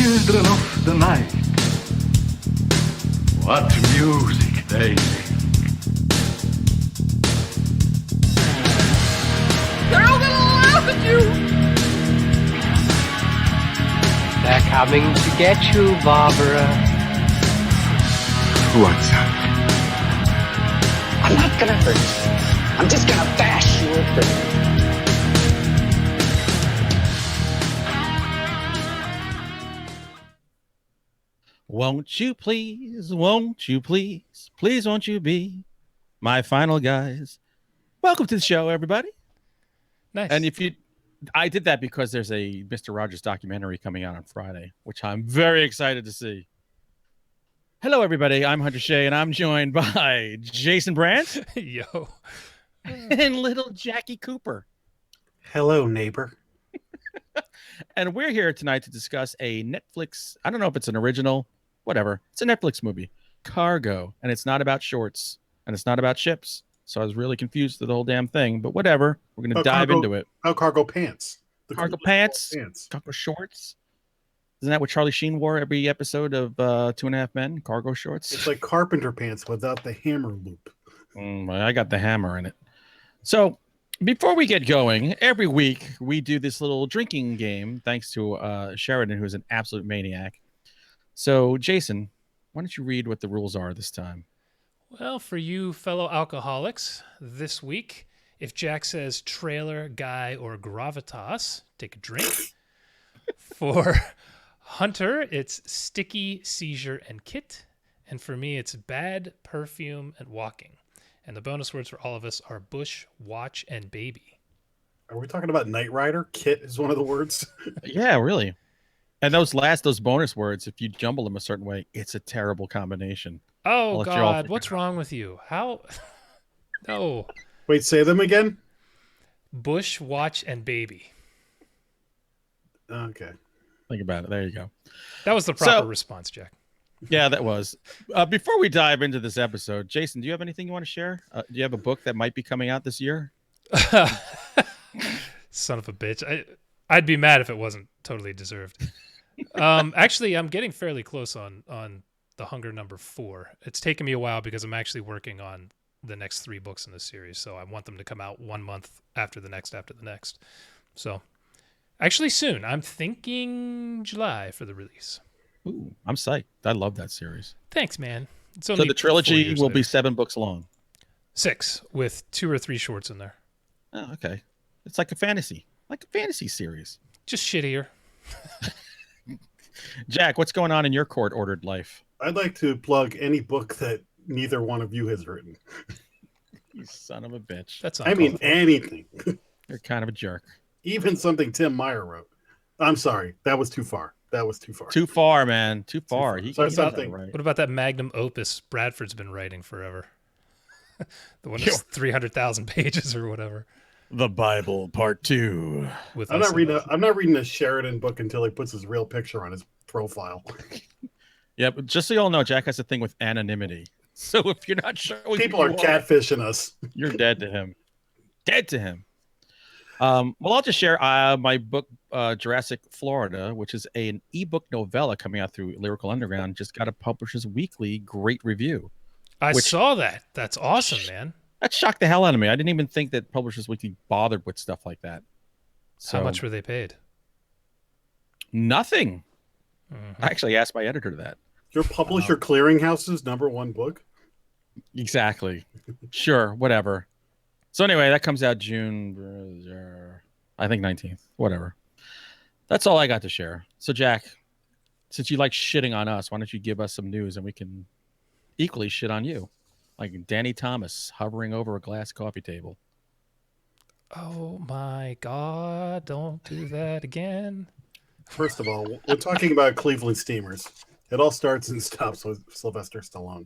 children of the night. What music they make. They're all gonna laugh at you! They're coming to get you, Barbara. What's that? I'm not gonna hurt you. I'm just gonna bash you a bit. Won't you please, please won't you be my final guys? Welcome to the show, everybody. Nice. And I did that because there's a Mr. Rogers documentary coming out on Friday, which I'm very excited to see. Hello, everybody. I'm Hunter Shea, and I'm joined by Jason Brant. Yo. And little Jackie Cooper. Hello, neighbor. And we're here tonight to discuss a Netflix, I don't know if it's an original, whatever. It's a Netflix movie, Cargo. And it's not about shorts, and it's not about ships. So I was really confused with the whole damn thing, but whatever. We're going to dive into it. Oh, cargo pants. The Cargo pants, cargo shorts. Isn't that what Charlie Sheen wore every episode of 2.5 Men? Cargo shorts. It's like carpenter pants without the hammer loop. I got the hammer in it. So before we get going, every week we do this little drinking game, thanks to Sheridan, who's an absolute maniac. So, Jason, why don't you read what the rules are this time? Well, for you fellow alcoholics, this week, if Jack says trailer, guy, or gravitas, take a drink. For Hunter, it's sticky, seizure, and kit. And for me, it's bad, perfume, and walking. And the bonus words for all of us are bush, watch, and baby. Are we talking about Knight Rider? Kit is one of the words. Yeah, really. And those bonus words, if you jumble them a certain way, it's a terrible combination. Oh, God, what's wrong with you? How? No. Wait, say them again? Bush, watch, and baby. Okay. Think about it. There you go. That was the proper response, Jack. Yeah, that was. Before we dive into this episode, Jason, do you have anything you want to share? Do you have a book that might be coming out this year? Son of a bitch. I'd be mad if it wasn't totally deserved. Actually, I'm getting fairly close on The Hunger number 4. It's taken me a while because I'm actually working on the next 3 books in the series, so I want them to come out 1 month after the next. So, actually soon. I'm thinking July for the release. Ooh, I'm psyched. I love that series. Thanks, man. So the trilogy will be 7 books long. 6 with 2 or 3 shorts in there. Oh, okay. It's like a fantasy series. Just shittier. Jack, what's going on in your court-ordered life? I'd like to plug any book that neither one of you has written. You son of a bitch. I mean, anything. You're kind of a jerk. Even something Tim Meyer wrote. I'm sorry. That was too far. Too far, man. Too far. What about that magnum opus Bradford's been writing forever? The one that's 300,000 pages or whatever. The Bible, Part 2. I'm not reading a Sheridan book until he puts his real picture on his profile. Yeah, but just so you all know, Jack has a thing with anonymity. So if you're not sure, people are catfishing us. You're dead to him. Dead to him. Well, I'll just share my book, Jurassic Florida, which is an ebook novella coming out through Lyrical Underground. Just got a Publishers Weekly great review. I saw that. That's awesome, man. That shocked the hell out of me. I didn't even think that Publishers Weekly bothered with stuff like that. So, how much were they paid? Nothing. Mm-hmm. I actually asked my editor that. Your Publisher Clearinghouse's #1 book? Exactly. Sure, whatever. So anyway, that comes out June, I think 19th, whatever. That's all I got to share. So Jack, since you like shitting on us, why don't you give us some news and we can equally shit on you? Like Danny Thomas hovering over a glass coffee table. Oh my God, don't do that again. First of all, we're talking about Cleveland Steamers. It all starts and stops with Sylvester Stallone.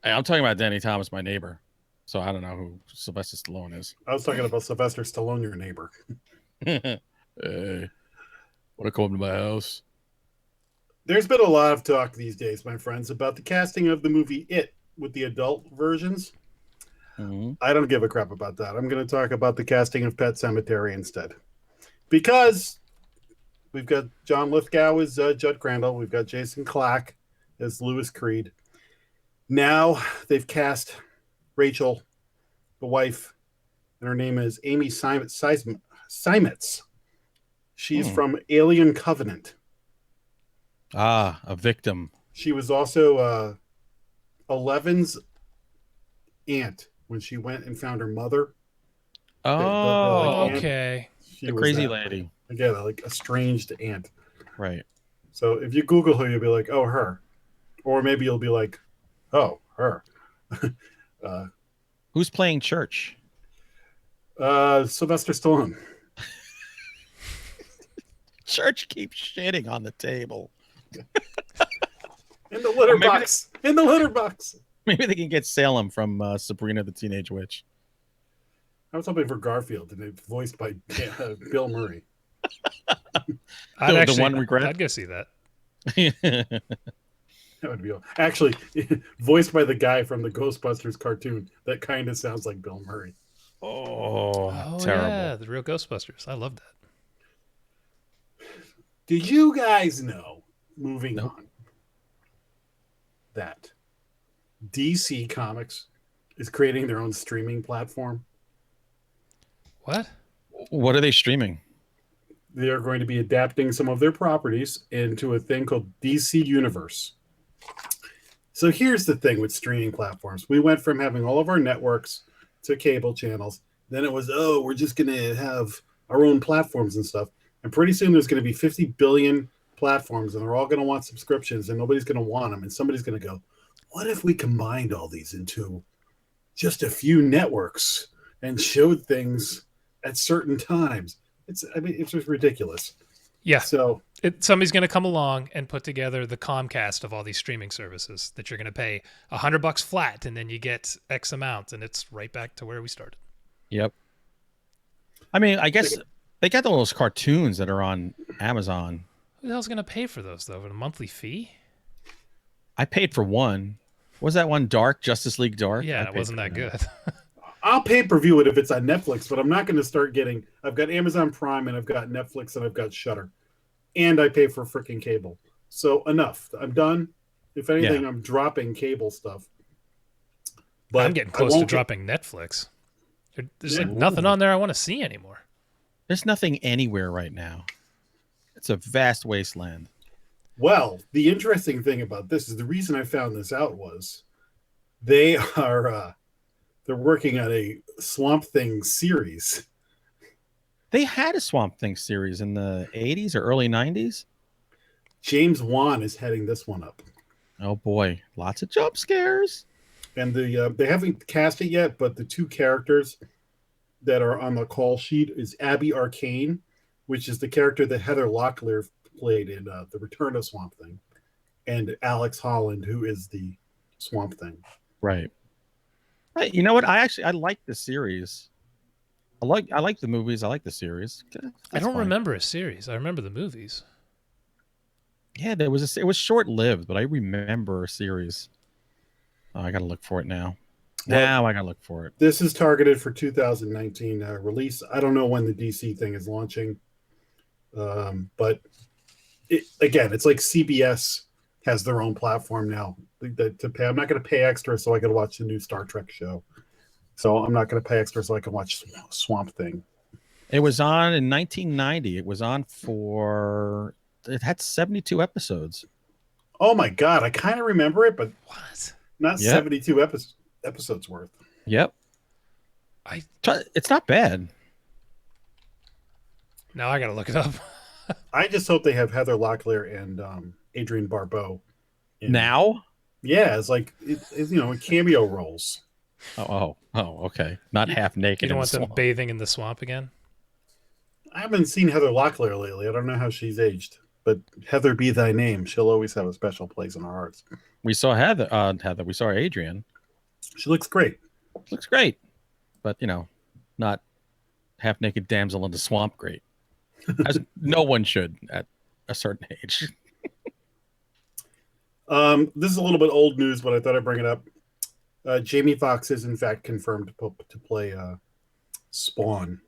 Hey, I'm talking about Danny Thomas, my neighbor. So I don't know who Sylvester Stallone is. I was talking about Sylvester Stallone, your neighbor. Hey, want to come to my house? There's been a lot of talk these days, my friends, about the casting of the movie It with the adult versions. Mm-hmm. I don't give a crap about that. I'm going to talk about the casting of Pet Sematary instead. Because We've got John Lithgow as Judd Crandall. We've got Jason Clack as Lewis Creed. Now they've cast Rachel, the wife, and her name is Amy Seimetz. She's from Alien Covenant. Ah, a victim. She was also Eleven's aunt when she went and found her mother. Oh, Okay. the crazy lady. Again, like estranged aunt. Right. So if you Google her, you'll be like, oh, her. Or maybe you'll be like, oh, her. Who's playing church? Sylvester Stallone. Church keeps shitting on the table. In the litter box. In the litter box. Maybe they can get Salem from Sabrina the Teenage Witch. I was hoping for Garfield, and it's voiced by Bill Murray. The one regret? I'd go see that. That would be actually voiced by the guy from the Ghostbusters cartoon. That kind of sounds like Bill Murray. Oh, terrible. Yeah, the real Ghostbusters. I love that. Did you guys know, moving on, that DC Comics is creating their own streaming platform? What? What are they streaming? They are going to be adapting some of their properties into a thing called DC Universe. So here's the thing with streaming platforms. We went from having all of our networks to cable channels. Then it was, we're just going to have our own platforms and stuff. And pretty soon there's going to be 50 billion platforms, and they're all going to want subscriptions, and nobody's going to want them. And somebody's going to go, what if we combined all these into just a few networks and showed things at certain times? It's just ridiculous. Yeah. So somebody's going to come along and put together the Comcast of all these streaming services that you're going to pay $100 flat, and then you get X amount, and it's right back to where we started. Yep. I mean, I guess they got those cartoons that are on Amazon. Who the hell's going to pay for those, though? With a monthly fee? I paid for one. Was that one Dark? Justice League Dark? Yeah, it wasn't that good. I'll pay-per-view it if it's on Netflix, but I'm not going to start getting... I've got Amazon Prime, and I've got Netflix, and I've got Shudder. And I pay for freaking cable. So enough. I'm done. If anything, I'm dropping cable stuff. But I'm getting close to dropping Netflix. There's nothing on there I want to see anymore. There's nothing anywhere right now. It's a vast wasteland. Well, the interesting thing about this is the reason I found this out was they are they're working on a Swamp Thing series. They had a Swamp Thing series in the 80s or early 90s. James Wan is heading this one up. Oh boy, lots of jump scares. And they haven't cast it yet, but the two characters that are on the call sheet is Abby Arcane, which is the character that Heather Locklear played in The Return of Swamp Thing, and Alex Holland, who is the Swamp Thing. Right. Hey, you know what? I like the series. I like the movies. I like the series. I don't remember a series. I remember the movies. Yeah, it was short-lived, but I remember a series. Oh, I got to look for it now. Now I got to look for it. This is targeted for 2019 release. I don't know when the DC thing is launching. But it's like CBS has their own platform now to pay. I'm not going to pay extra so I can watch the new Star Trek show. So I'm not going to pay extra so I can watch Swamp Thing. It was on in 1990. It was on it had 72 episodes. Oh my God. I kind of remember it, but what? Not 72 episodes worth. Yep. It's not bad. Now I got to look it up. I just hope they have Heather Locklear and Adrienne Barbeau. Now? Yeah, it's like it's cameo roles. Oh, okay. Not half naked. You don't want them bathing in the swamp again? I haven't seen Heather Locklear lately. I don't know how she's aged, but Heather be thy name. She'll always have a special place in our hearts. We saw Heather. We saw Adrienne. She looks great. Looks great, but not half naked damsel in the swamp. Great, as no one should at a certain age. This is a little bit old news, but I thought I'd bring it up. Jamie Foxx is in fact confirmed to play Spawn.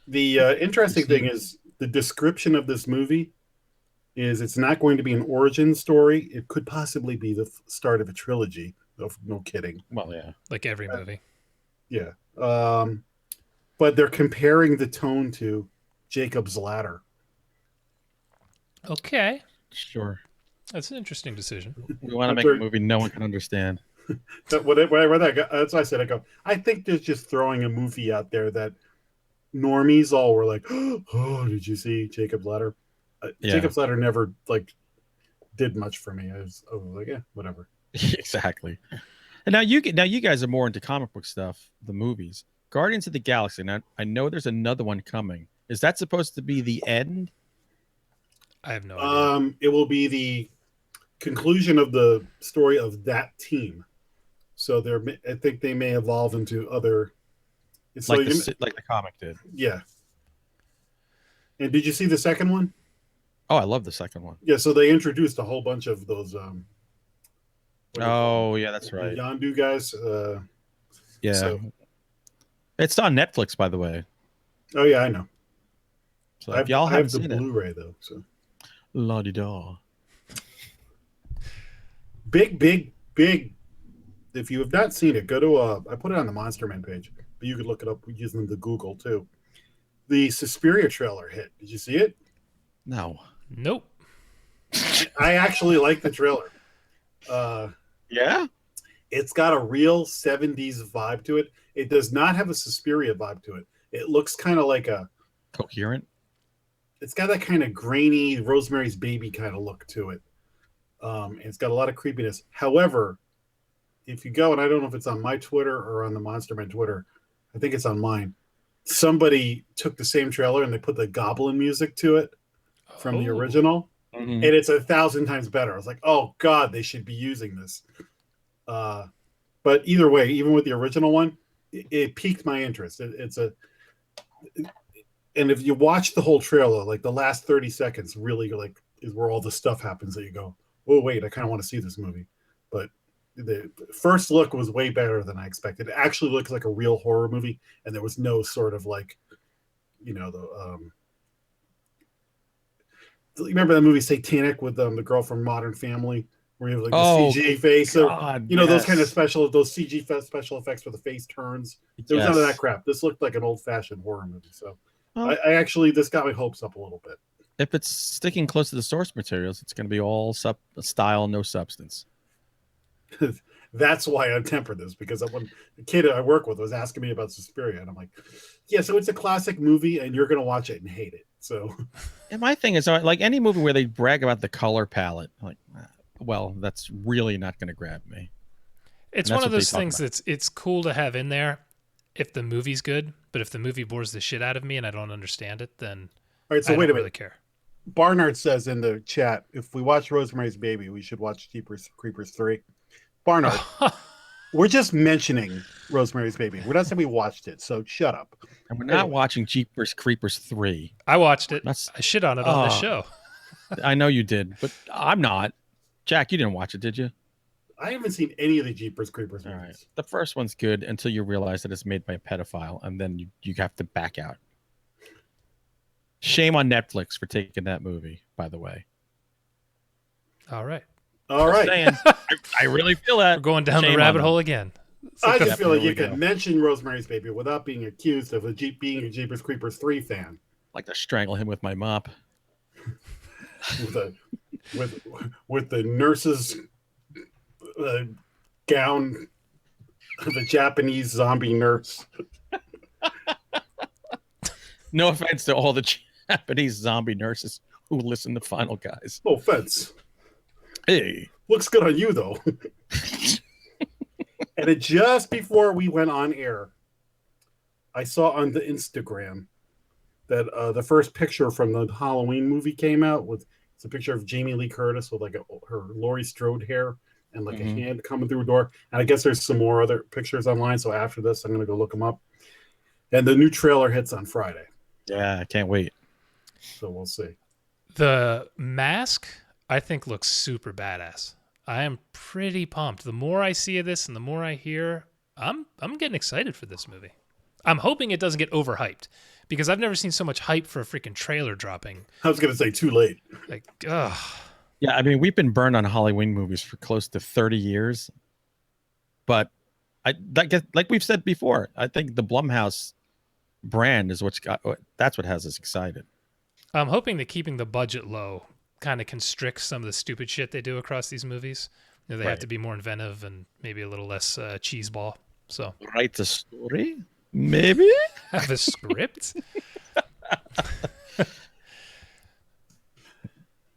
The interesting thing is the description of this movie is it's not going to be an origin story. It could possibly be the start of a trilogy. No kidding. Well, yeah. Like every movie. Yeah. But they're comparing the tone to Jacob's Ladder. Okay. Sure. That's an interesting decision. We want to make a movie no one can understand. That's what I said. I think there's just throwing a movie out there that normies all were like, oh, did you see Jacob's Ladder? Yeah. Jacob's Ladder never did much for me. I was like, yeah, whatever. Exactly. And now you guys are more into comic book stuff, the movies. Guardians of the Galaxy. Now I know there's another one coming. Is that supposed to be the end? I have no idea. It will be the conclusion of the story of that team. So I think they may evolve into other. It's like the comic did. Yeah. And did you see the second one? Oh, I love the second one. Yeah, so they introduced a whole bunch of those. Oh, yeah, that's right. Yondu guys. Yeah. So. It's on Netflix, by the way. Oh yeah, I know. So if y'all haven't seen the Blu-ray though. So. La-di-da. Big. If you have not seen it, go to I put it on the Monster Man page, but you could look it up using the Google too. The Suspiria trailer hit. Did you see it? No. Nope. I actually like the trailer. Yeah? It's got a real 70s vibe to it. It does not have a Suspiria vibe to it. It looks kind of like a... Coherent? It's got that kind of grainy Rosemary's Baby kind of look to it. It's got a lot of creepiness. However, if you go, and I don't know if it's on my Twitter or on the Monster Man Twitter, I think it's on mine. Somebody took the same trailer and they put the Goblin music to it from the original. Mm-hmm. And it's 1,000 times better. I was like, oh God, they should be using this. But either way, even with the original one, it piqued my interest. And if you watch the whole trailer, like the last 30 seconds really is where all the stuff happens that you go, oh wait, I kind of want to see this movie. But the first look was way better than I expected. It actually looks like a real horror movie, and there was no sort of remember that movie Satanic with the girl from Modern Family, where you have the CG face. God, those kind of those CG special effects where the face turns. There was none of that crap. This looked like an old-fashioned horror movie. So I actually, this got my hopes up a little bit. If it's sticking close to the source materials, it's going to be all style, no substance. That's why I tempered this, because when the kid I work with was asking me about Suspiria, and I'm like, yeah, so it's a classic movie, and you're going to watch it and hate it. So, and my thing is, like any movie where they brag about the color palette, like, well, that's really not going to grab me. It's one of those things that's it's cool to have in there if the movie's good, but if the movie bores the shit out of me and I don't understand it, then all right. So I wait don't a minute. really care. Barnard says in the chat, if we watch Rosemary's Baby, we should watch Jeepers Creepers 3. Barnard, we're just mentioning Rosemary's Baby. We're not saying we watched it, so shut up. And we're not watching Jeepers Creepers 3. I watched it. I shit on it on the show. I know you did, but I'm not. Jack, you didn't watch it, did you? I haven't seen any of the Jeepers Creepers movies. All right. The first one's good until you realize that it's made by a pedophile, and then you have to back out. Shame on Netflix for taking that movie, by the way. All right. Saying, I really feel that. We're going down the rabbit hole again. I just feel like you can mention Rosemary's Baby without being accused of being a Jeepers Creepers 3 fan. I'd like to strangle him with my mop. with the nurse's gown of a Japanese zombie nurse. No offense to all the Japanese zombie nurses who listen to Final Guys. No offense. Hey. Looks good on you, though. And just before we went on air, I saw on the Instagram that the first picture from the Halloween movie came out. It's a picture of Jamie Lee Curtis with her Laurie Strode hair and a hand coming through a door. And I guess there's some more other pictures online. So after this, I'm going to go look them up. And the new trailer hits on Friday. Yeah, I can't wait. So we'll see. The mask, I think, looks super badass. I am pretty pumped. The more I see of this and the more I hear, I'm getting excited for this movie. I'm hoping it doesn't get overhyped because I've never seen so much hype for a freaking trailer dropping. I was going to say too late. Like, ugh. Yeah, I mean, we've been burned on Halloween movies for close to 30 years. But like we've said before, I think the Blumhouse brand is that's what has us excited. I'm hoping that keeping the budget low kind of constricts some of the stupid shit they do across these movies. You know, they have to be more inventive and maybe a little less cheeseball. So Write the story, maybe. have a script.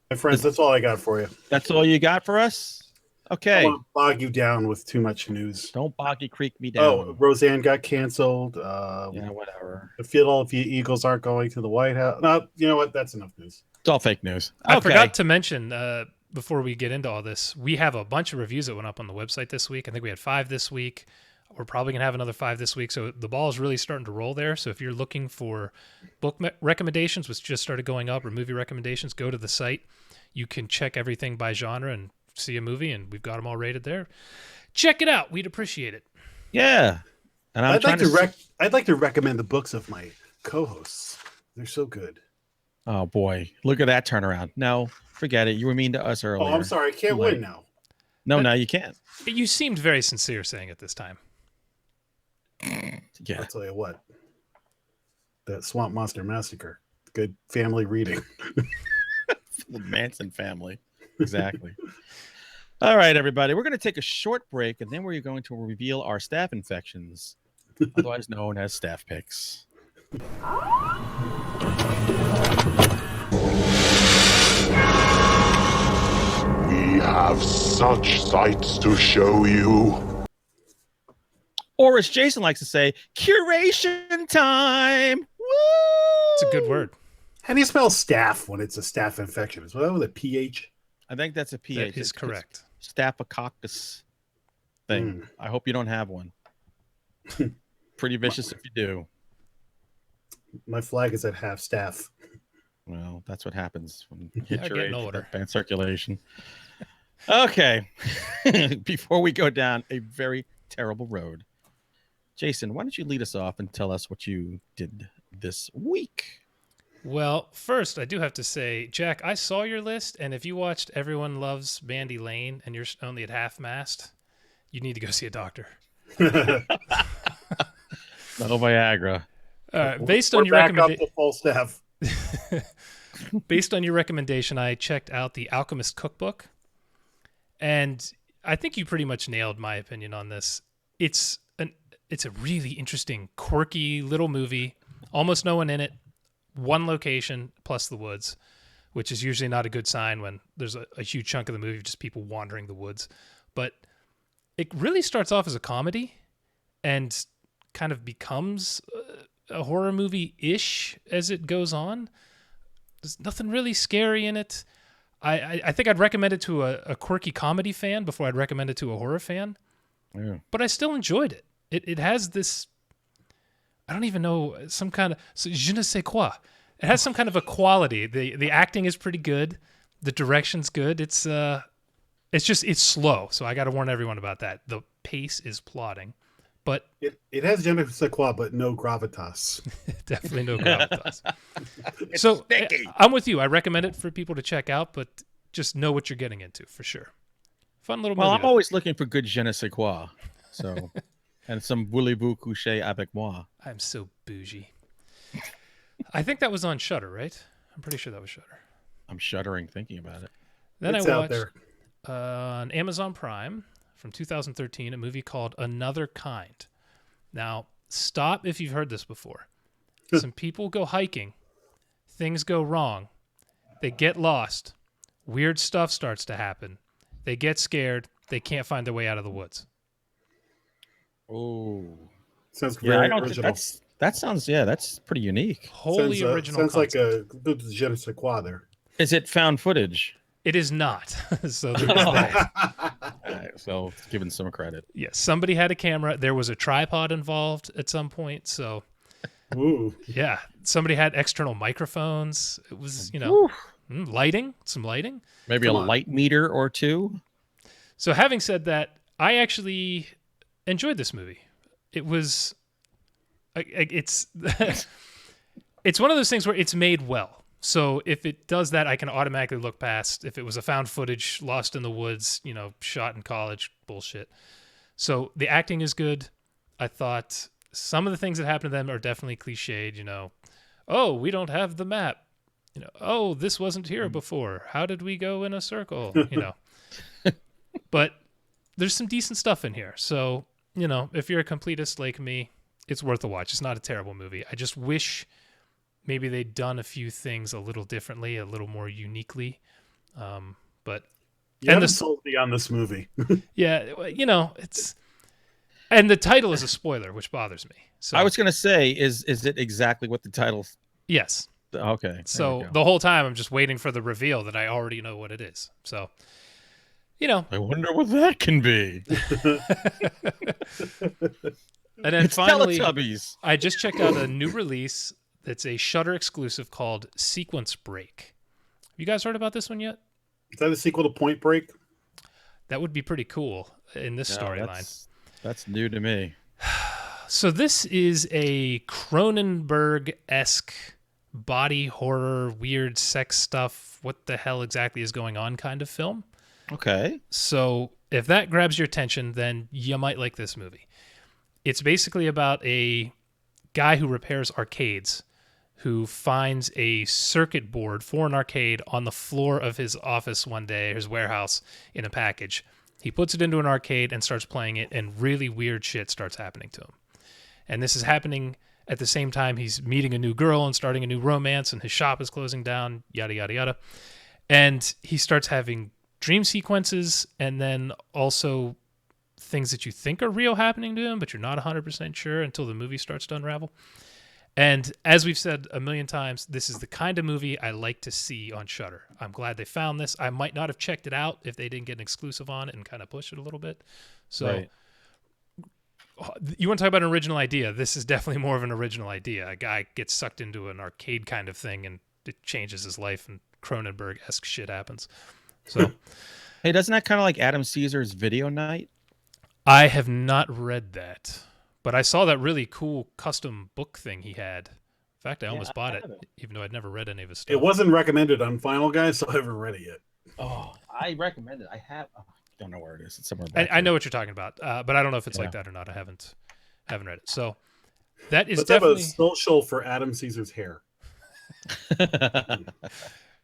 My friends, that's all I got for you. That's all you got for us? I Okay. don't want to bog you down with too much news. Don't Boggy Creek me down. Oh, Roseanne got canceled. Yeah, whatever. The Philadelphia Eagles aren't going to the White House. No, you know what? That's enough news. It's all fake news. I forgot to mention before we get into all this, we have a bunch of reviews that went up on the website this week. I think we had 5 this week. We're probably going to have another 5 this week. So the ball is really starting to roll there. So if you're looking for book recommendations, which just started going up, or movie recommendations, go to the site. You can check everything by genre and see a movie, and we've got them all rated there. Check it out. We'd appreciate it. Yeah. And I'd like to recommend the books of my co-hosts. They're so good. Oh, boy. Look at that turnaround. No, forget it. You were mean to us earlier. Oh, I'm sorry. I can't win now. No, you can't. You seemed very sincere saying it this time. Yeah. I'll tell you what. That Swamp Monster Massacre. Good family reading. The Manson family. Exactly. All right, everybody. We're going to take a short break, and then we're going to reveal our staff infections, otherwise known as staff picks. We have such sights to show you. Or as Jason likes to say, curation time. Woo! It's a good word. How do you spell staph when it's a staph infection? Is that with a PH? I think that's a pH. That is correct. Staphylococcus thing. I hope you don't have one. Pretty vicious if you do. My flag is at half staff. Well, that's what happens when you hit your getting age older. with bad circulation. Okay. Before we go down a very terrible road, Jason, why don't you lead us off and tell us what you did this week? Well, first, I do have to say, Jack, I saw your list, and if you watched Everyone Loves Bandy Lane and you're only at half-mast, you need to go see a doctor. No Viagra. Based on your back up to full staff. Based on your recommendation, I checked out the Alchemist Cookbook, and I think you pretty much nailed my opinion on this. It's a really interesting, quirky little movie. Almost no one in it. One location plus the woods, which is usually not a good sign when there's a huge chunk of the movie of just people wandering the woods. But it really starts off as a comedy and kind of becomes a horror movie-ish as it goes on. There's nothing really scary in it. I think I'd recommend it to a quirky comedy fan before I'd recommend it to a horror fan. Yeah. But I still enjoyed it. It has this, I don't even know, some kind of, je ne sais quoi. It has some kind of a quality. The acting is pretty good. The direction's good. It's slow. So I got to warn everyone about that. The pace is plodding. But it has je ne sais quoi, but no gravitas. Definitely no gravitas. So I'm with you. I recommend it for people to check out, but just know what you're getting into for sure. Fun little movie. Well, I'm always looking for good je ne sais quoi. So, and some voulez-vous coucher avec moi. I'm so bougie. I think that was on Shudder, right? I'm pretty sure that was Shudder. I'm shuddering thinking about it. Then It's I out watched there. on Amazon Prime from 2013 a movie called Another Kind. Now, stop if you've heard this before. Some people go hiking. Things go wrong. They get lost. Weird stuff starts to happen. They get scared. They can't find their way out of the woods. Oh. Sounds Yeah, very I don't original. that's pretty unique. Wholly original Sounds like concept. a good je ne sais quoi there. Is it found footage? It is not. So there's that. All right, so given some credit. Yes, somebody had a camera. There was a tripod involved at some point. So, Ooh. yeah, somebody had external microphones. It was, lighting, some lighting. Maybe Come a on. light meter or two. So having said that, I actually enjoyed this movie. It was It's it's one of those things where it's made well. So if it does that, I can automatically look past. If it was a found footage, lost in the woods, shot in college, bullshit. So the acting is good. I thought some of the things that happen to them are definitely cliched. Oh, we don't have the map. Oh, this wasn't here before. How did we go in a circle? But there's some decent stuff in here. So, if you're a completist like me, it's worth a watch. It's not a terrible movie. I just wish maybe they'd done a few things a little differently, a little more uniquely. But you haven't sold me on this movie. Yeah, it's, and the title is a spoiler, which bothers me. So I was going to say, is it exactly what the title? Yes. Okay. So the whole time I'm just waiting for the reveal that I already know what it is. So, I wonder what that can be. And then it's finally, Teletubbies. I just checked out a new release that's a Shudder exclusive called Sequence Break. Have you guys heard about this one yet? Is that a sequel to Point Break? That would be pretty cool in this storyline. That's new to me. So this is a Cronenberg-esque body horror, weird sex stuff, what the hell exactly is going on kind of film. Okay. So if that grabs your attention, then you might like this movie. It's basically about a guy who repairs arcades who finds a circuit board for an arcade on the floor of his office one day, his warehouse, in a package. He puts it into an arcade and starts playing it, and really weird shit starts happening to him. And this is happening at the same time he's meeting a new girl and starting a new romance, and his shop is closing down, yada, yada, yada. And he starts having dream sequences, and then also things that you think are real happening to him, but you're not 100% sure until the movie starts to unravel. And as we've said a million times, this is the kind of movie I like to see on Shudder. I'm glad they found this. I might not have checked it out if they didn't get an exclusive on it and kind of push it a little bit. So right. You want to talk about an original idea? This is definitely more of an original idea. A guy gets sucked into an arcade kind of thing and it changes his life, and Cronenberg-esque shit happens. So, hey, doesn't that kind of like Adam Caesar's Video Night? I have not read that, but I saw that really cool custom book thing he had. In fact, I almost bought it, even though I'd never read any of his stuff. It wasn't recommended on Final Guys, so I haven't read it yet. Oh, I recommend it. I have. Oh, I don't know where it is. It's somewhere back I know what you're talking about, but I don't know if it's like that or not. I haven't read it. So that is Let's definitely have a social for Adam Caesar's hair.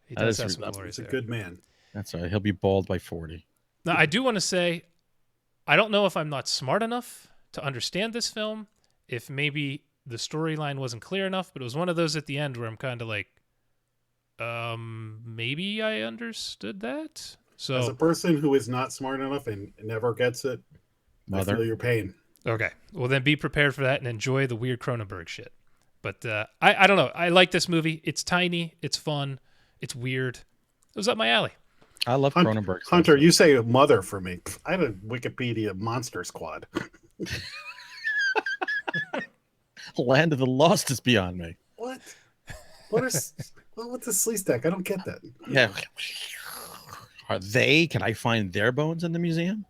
He does have some glorious He's a hair. good man. That's right. He'll be bald by 40. Now, I do want to say, I don't know if I'm not smart enough to understand this film, if maybe the storyline wasn't clear enough, but it was one of those at the end where I'm kind of like, maybe I understood that. So as a person who is not smart enough and never gets it, I feel your pain. Okay. Well, then be prepared for that and enjoy the weird Cronenberg shit. But I don't know. I like this movie. It's tiny. It's fun. It's weird. It was up my alley. I love Cronenberg. Hunter, you say mother for me. I have a Wikipedia Monster Squad. Land of the Lost is beyond me. What? What's a sleaze stack? I don't get that. Yeah. Are they? Can I find their bones in the museum?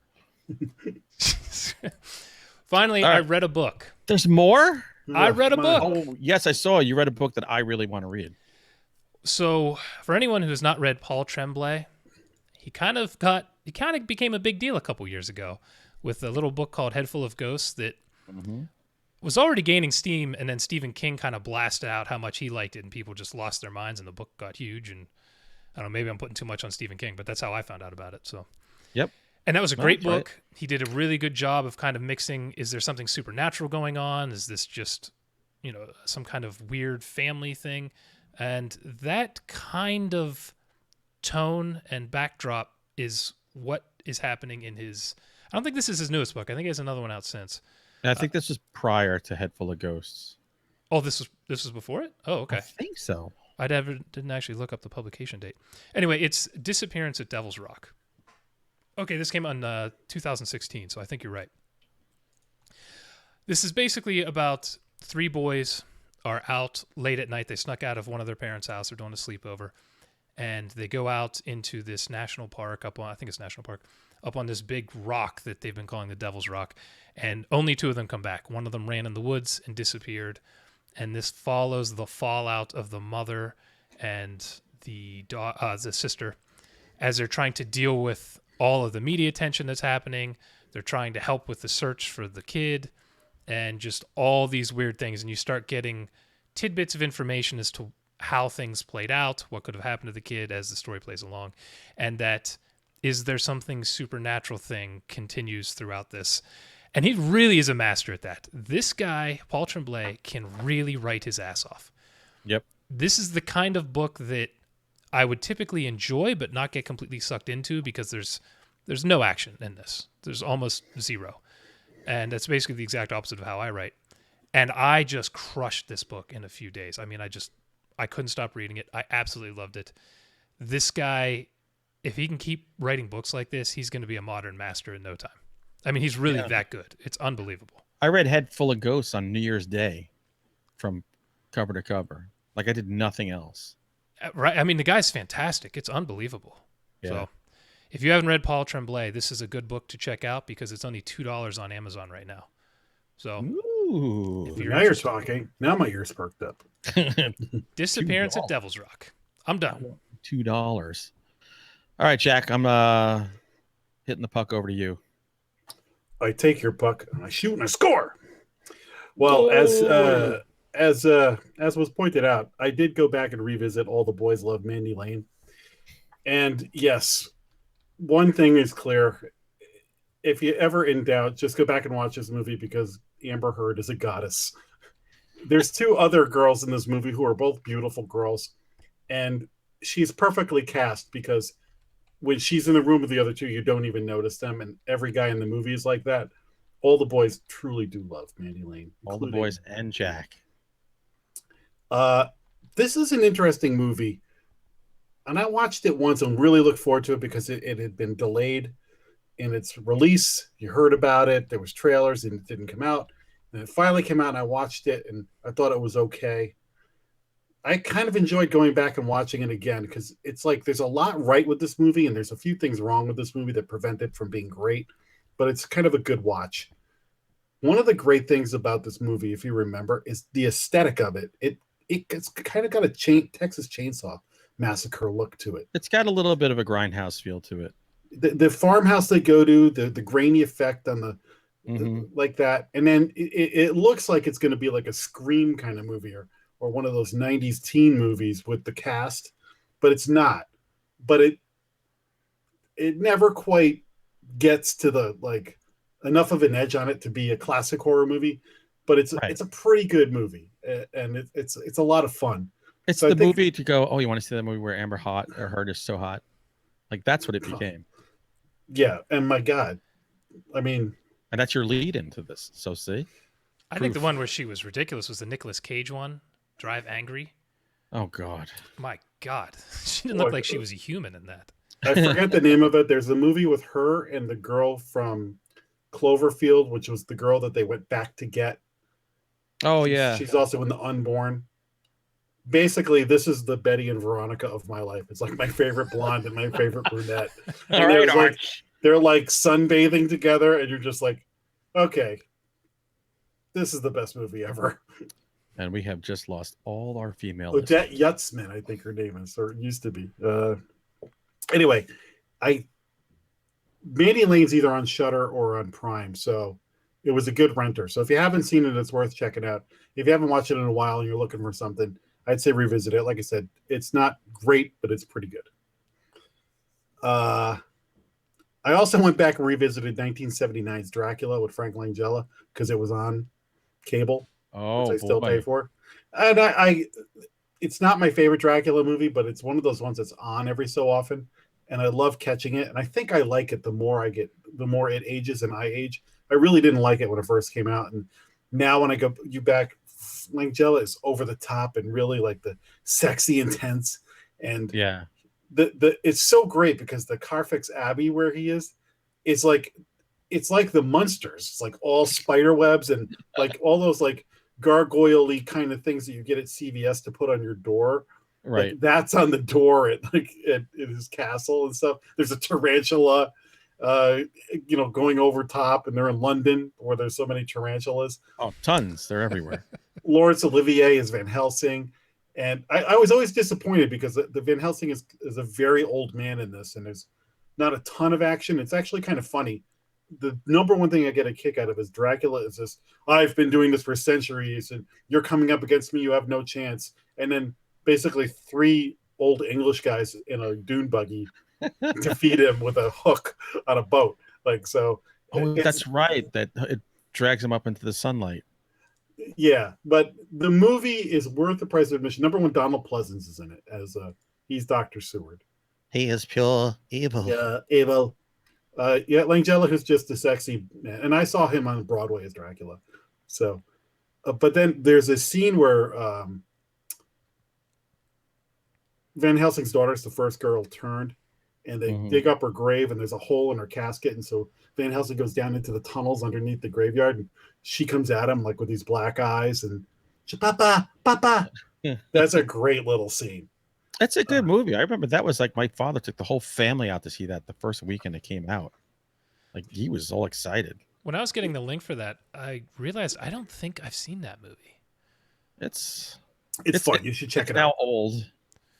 Finally, right. I read a book. There's more? I read a book. Oh, yes, I saw. You read a book that I really want to read. So, for anyone who has not read Paul Tremblay, he kind of became a big deal a couple years ago with a little book called Head Full of Ghosts that was already gaining steam, and then Stephen King kind of blasted out how much he liked it, and people just lost their minds, and the book got huge. And I don't know, maybe I'm putting too much on Stephen King, but that's how I found out about it. So, yep. And that was a great book. Right. He did a really good job of kind of mixing, is there something supernatural going on? Is this just, some kind of weird family thing? And that kind of tone and backdrop is what is happening in his... I don't think this is his newest book. I think he has another one out since. I think this was prior to Head Full of Ghosts. Oh, this was before it? Oh, okay. I think so. I didn't actually look up the publication date. Anyway, it's Disappearance at Devil's Rock. Okay, this came out in 2016, so I think you're right. This is basically about 3 boys are out late at night. They snuck out of one of their parents' house. They're doing a sleepover. and they go out into this national park I think it's national park, up on this big rock that they've been calling the Devil's Rock, and only 2 of them come back. One of them ran in the woods and disappeared, and this follows the fallout of the mother and the sister as they're trying to deal with all of the media attention that's happening. They're trying to help with the search for the kid and just all these weird things, and you start getting tidbits of information as to how things played out, what could have happened to the kid as the story plays along, and that is there something supernatural thing continues throughout this. And he really is a master at that. This guy, Paul Tremblay, can really write his ass off. Yep. This is the kind of book that I would typically enjoy but not get completely sucked into, because there's no action in this. There's almost zero. And that's basically the exact opposite of how I write. And I just crushed this book in a few days. I mean, I couldn't stop reading it. I absolutely loved it. This guy, if he can keep writing books like this, he's going to be a modern master in no time. I mean, he's really that good. It's unbelievable. I read Head Full of Ghosts on New Year's Day from cover to cover. Like, I did nothing else. Right. I mean, the guy's fantastic. It's unbelievable. Yeah. So if you haven't read Paul Tremblay, this is a good book to check out because it's only $2 on Amazon right now. So Ooh. Now you're talking. Now my ears perked up. Disappearance at Devil's Rock. I'm done. $2. All right, Jack, I'm hitting the puck over to you. I take your puck and I shoot and I score. Well, as was pointed out, I did go back and revisit All the Boys Love Mandy Lane. And yes, one thing is clear. If you ever in doubt, just go back and watch this movie because Amber Heard is a goddess. There's 2 other girls in this movie who are both beautiful girls. And she's perfectly cast because when she's in the room with the other 2, you don't even notice them. And every guy in the movie is like that. All the boys truly do love Mandy Lane. All the boys and Jack. This is an interesting movie. And I watched it once and really looked forward to it because it had been delayed in its release. You heard about it. There was trailers and it didn't come out. And it finally came out and I watched it and I thought it was okay. I kind of enjoyed going back and watching it again because it's like there's a lot right with this movie and there's a few things wrong with this movie that prevent it from being great, but it's kind of a good watch. One of the great things about this movie, if you remember, is the aesthetic of it. It's kind of got a Texas Chainsaw Massacre look to it. It's got a little bit of a grindhouse feel to it. The farmhouse they go to, the grainy effect on the like that, and then it looks like it's going to be like a Scream kind of movie or one of those 90s teen movies with the cast, but it's not. But it never quite gets to the like enough of an edge on it to be a classic horror movie, but it's a pretty good movie and it's a lot of fun. It's so the movie to go, oh, you want to see that movie where Amber Heard is so hot? Like that's what it became. Yeah, and my God. I mean, and that's your lead into this. So see? I think the one where she was ridiculous was the Nicolas Cage one. Drive Angry. Oh God. My God. She didn't look like she was a human in that. I forget the name of it. There's a movie with her and the girl from Cloverfield, which was the girl that they went back to get. Oh yeah. She's also in The Unborn. Basically, this is the Betty and Veronica of my life. It's like my favorite blonde and my favorite brunette. And they're like sunbathing together, and you're just like, okay, this is the best movie ever. And we have just lost all our female. Odette Yutzman, I think her name is, or it used to be. Anyway, Mandy Lane's either on Shudder or on Prime, so it was a good renter. So if you haven't seen it, it's worth checking out. If you haven't watched it in a while and you're looking for something, I'd say revisit it. Like I said, it's not great, but it's pretty good. I also went back and revisited 1979's Dracula with Frank Langella because it was on cable. Oh, which I still pay for. And I it's not my favorite Dracula movie, but it's one of those ones that's on every so often. And I love catching it. And I think I like it the more it ages and I age. I really didn't like it when it first came out. And now when I go back, Langella is over the top and really like the sexy intense. And yeah, it's so great because the Carfax Abbey where he is, it's like the Munsters. It's like all spider webs and like all those like gargoyle-y kind of things that you get at CVS to put on your door. Right. Like, that's on the door at his castle and stuff. There's a tarantula, going over top, and they're in London where there's so many tarantulas. Oh, tons. They're everywhere. Laurence Olivier is Van Helsing. And I was always disappointed because the Van Helsing is a very old man in this, and there's not a ton of action. It's actually kind of funny. The number one thing I get a kick out of is Dracula is this, I've been doing this for centuries, and you're coming up against me, you have no chance. And then basically 3 old English guys in a dune buggy defeat him with a hook on a boat. Like, so. Oh, that's right. That it drags him up into the sunlight. Yeah, but the movie is worth the price of admission. Number one, Donald Pleasance is in it as he's Dr. Seward. He is pure evil. Yeah, evil. Langella is just a sexy man, and I saw him on Broadway as Dracula. So, but then there's a scene where Van Helsing's daughter is the first girl turned, and they dig up her grave, and there's a hole in her casket, and so Van Helsing goes down into the tunnels underneath the graveyard, and she comes at him like with these black eyes, and Papa, Papa. That's a great little scene. That's a good movie. I remember that was like my father took the whole family out to see that the first weekend it came out. Like he was all excited. When I was getting the link for that, I realized I don't think I've seen that movie. It's fun. You should check it out. Now old.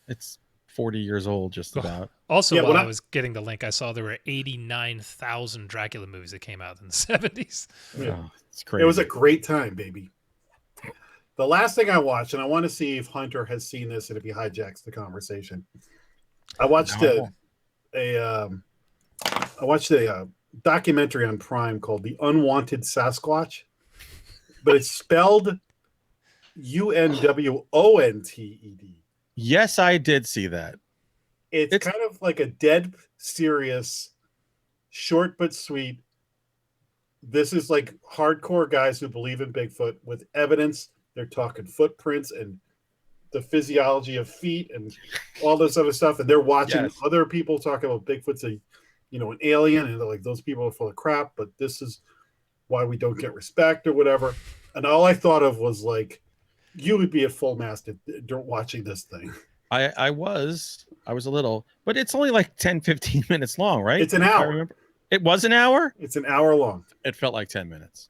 It's 40 years old, just about. Also, while I was getting the link, I saw there were 89,000 Dracula movies that came out in the 70s. Yeah. Oh, it's crazy. It was a great time, baby. The last thing I watched, and I want to see if Hunter has seen this and if he hijacks the conversation. I watched a documentary on Prime called "The Unwanted Sasquatch," but it's spelled UNWONTED. Yes, I did see that. It's kind of like a dead serious, short but sweet. This is like hardcore guys who believe in Bigfoot with evidence. They're talking footprints and the physiology of feet and all this other stuff. And they're watching other people talk about Bigfoot's an alien, and they're like, those people are full of crap, but this is why we don't get respect or whatever. And all I thought of was like, you would be at full mast watching this thing. I was a little, but it's only like 10, 15 minutes long, right? It's an hour. I remember. It was an hour? It's an hour long. It felt like 10 minutes.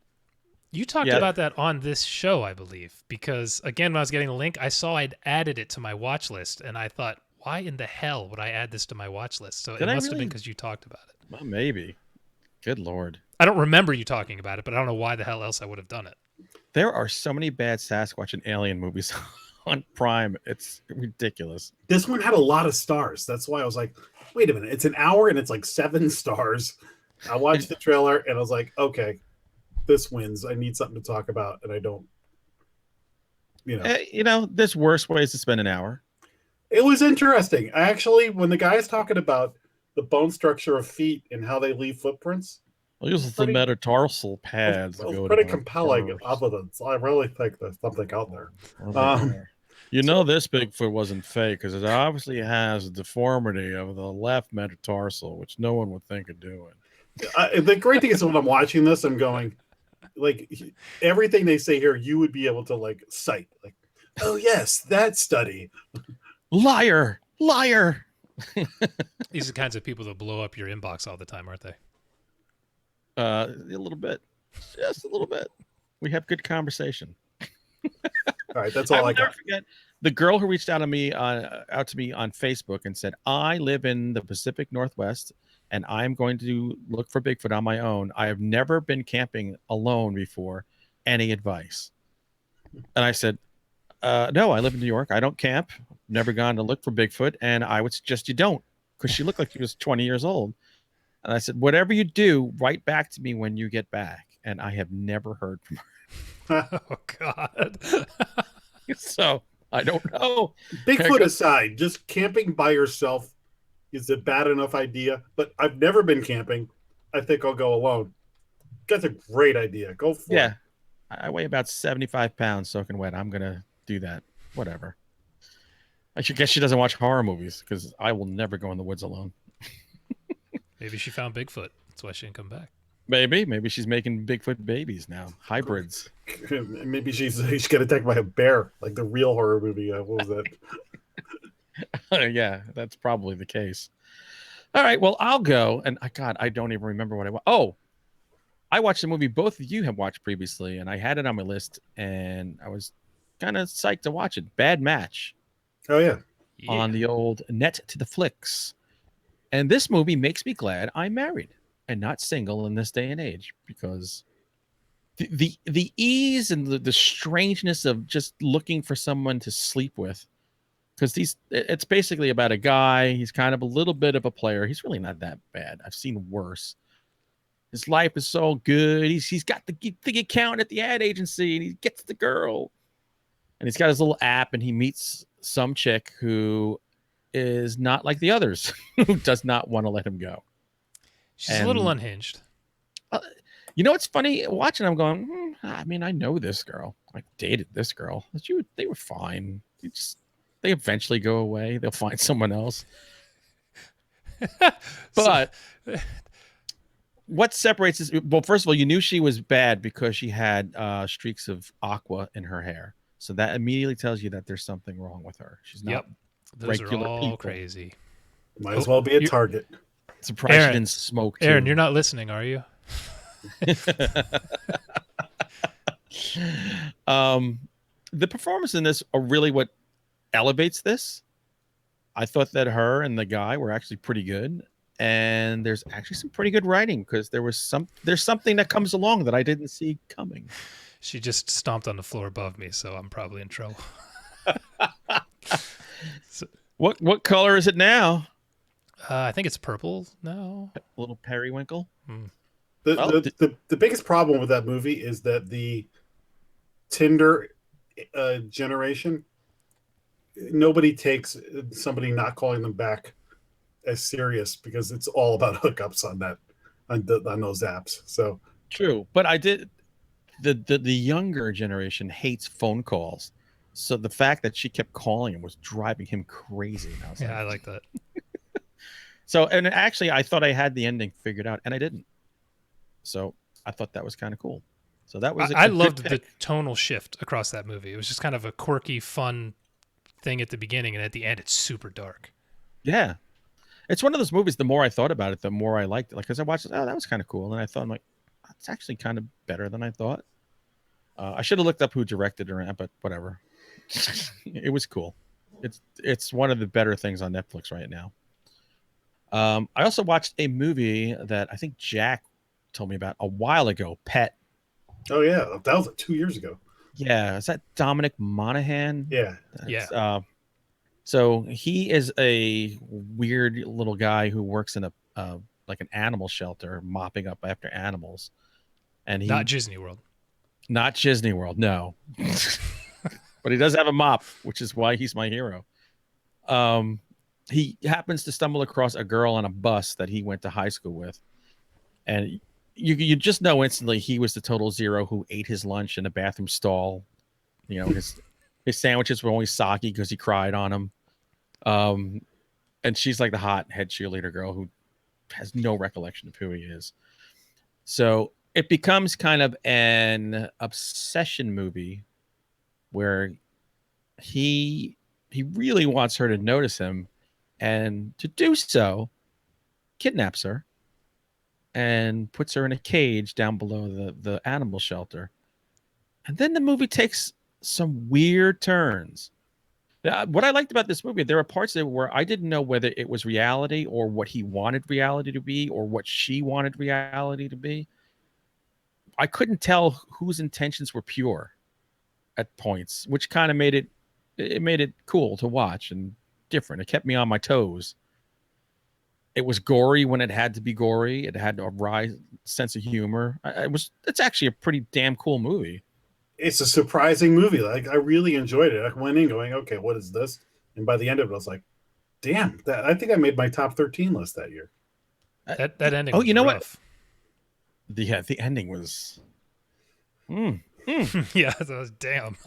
You talked about that on this show, I believe, because again, when I was getting the link, I saw I'd added it to my watch list, and I thought, why in the hell would I add this to my watch list? So it must have been because you talked about it. Well, maybe. Good Lord. I don't remember you talking about it, but I don't know why the hell else I would have done it. There are so many bad Sasquatch and alien movies on Prime. It's ridiculous. This one had a lot of stars. That's why I was like, wait a minute. It's an hour and it's like 7 stars. I watched the trailer and I was like, okay, this wins. I need something to talk about, and I don't. There's worse ways to spend an hour. It was interesting. I actually, when the guy's talking about the bone structure of feet and how they leave footprints, Use the metatarsal pads. It was pretty compelling evidence. I really think there's something out there. This Bigfoot wasn't fake because it obviously has a deformity of the left metatarsal, which no one would think of doing. The great thing is when I'm watching this, I'm going, like, everything they say here, you would be able to like cite, like, oh yes, that study. Liar. These are the kinds of people that blow up your inbox all the time, aren't they? A little bit, just a little bit. We have good conversation. All right, that's all I got. Never forget the girl who reached out to me on Facebook and said, "I live in the Pacific Northwest, and I'm going to look for Bigfoot on my own. I have never been camping alone before. Any advice?" And I said, "No, I live in New York. I don't camp. Never gone to look for Bigfoot, and I would suggest you don't," because she looked like she was 20 years old. And I said, whatever you do, write back to me when you get back. And I have never heard from her. Oh, God. So I don't know. Bigfoot aside, just camping by yourself is a bad enough idea. But I've never been camping. I think I'll go alone. That's a great idea. Go for it. Yeah. I weigh about 75 pounds soaking wet. I'm going to do that. Whatever. I guess she doesn't watch horror movies because I will never go in the woods alone. Maybe she found Bigfoot. That's why she didn't come back. Maybe she's making Bigfoot babies now, hybrids. Maybe she's got attacked by a bear, like the real horror movie. What was that? Yeah, that's probably the case. All right, well, I'll go. And I don't even remember what I watched. Oh, I watched a movie both of you have watched previously, and I had it on my list, and I was kind of psyched to watch it. Bad Match Oh yeah. on the old Net to the Flicks. And this movie makes me glad I'm married and not single in this day and age, because the ease and the strangeness of just looking for someone to sleep with, because it's basically about a guy. He's kind of a little bit of a player. He's really not that bad. I've seen worse. His life is so good. He's got the account at the ad agency, and he gets the girl, and he's got his little app, and he meets some chick who is not like the others, who does not want to let him go. She's a little unhinged. You know what's funny? Watching, I'm going, I mean, I know this girl. I dated this girl. They were fine. They eventually go away. They'll find someone else. But what separates us? Well, first of all, you knew she was bad because she had streaks of aqua in her hair. So that immediately tells you that there's something wrong with her. She's not Those regular are all people. Crazy. Might as well be a target. Surprised Aaron, she didn't smoke, too. Aaron, you're not listening, are you? The performance in this are really what elevates this. I thought that her and the guy were actually pretty good, and there's actually some pretty good writing, because there's something that comes along that I didn't see coming. She just stomped on the floor above me, so I'm probably in trouble. What color is it now? I think it's purple now. A little periwinkle. The biggest problem with that movie is that the Tinder generation, nobody takes somebody not calling them back as serious, because it's all about hookups on those apps. So true, but the younger generation hates phone calls, so the fact that she kept calling him was driving him crazy. And I like that. So, and actually, I thought I had the ending figured out, and I didn't. So I thought that was kind of cool. So that was. I loved the tonal shift across that movie. It was just kind of a quirky, fun thing at the beginning, and at the end, it's super dark. Yeah, it's one of those movies. The more I thought about it, the more I liked it. Like, because I watched it, that was kind of cool, and I thought, I'm like, it's actually kind of better than I thought. I should have looked up who directed it, but whatever. It was cool. It's one of the better things on Netflix right now. I also watched a movie that I think Jack told me about a while ago, Pet. Oh yeah, that was like 2 years ago. Yeah, is that Dominic Monaghan? Yeah. So he is a weird little guy who works in a like an animal shelter, mopping up after animals. And he Not Disney World. Not Disney World, no. But he does have a mop, which is why he's my hero. He happens to stumble across a girl on a bus that he went to high school with, and you just know instantly he was the total zero who ate his lunch in a bathroom stall. You know, his sandwiches were only soggy because he cried on them. And she's like the hot head cheerleader girl who has no recollection of who he is. So it becomes kind of an obsession movie where he really wants her to notice him, and to do so, kidnaps her and puts her in a cage down below the animal shelter. And then the movie takes some weird turns. What I liked about this movie, there were parts of it where I didn't know whether it was reality or what he wanted reality to be or what she wanted reality to be. I couldn't tell whose intentions were pure at points, which kind of made it cool to watch and different. It kept me on my toes. It was gory when it had to be gory. It had a wry sense of humor. It's actually a pretty damn cool movie. It's a surprising movie. Like, I really enjoyed it. I went in going, okay, what is this? And by the end of it, I was like, damn, I think I made my top 13 list that year. That ending. Oh, was you know rough. what? The ending was. Yeah, that was damn.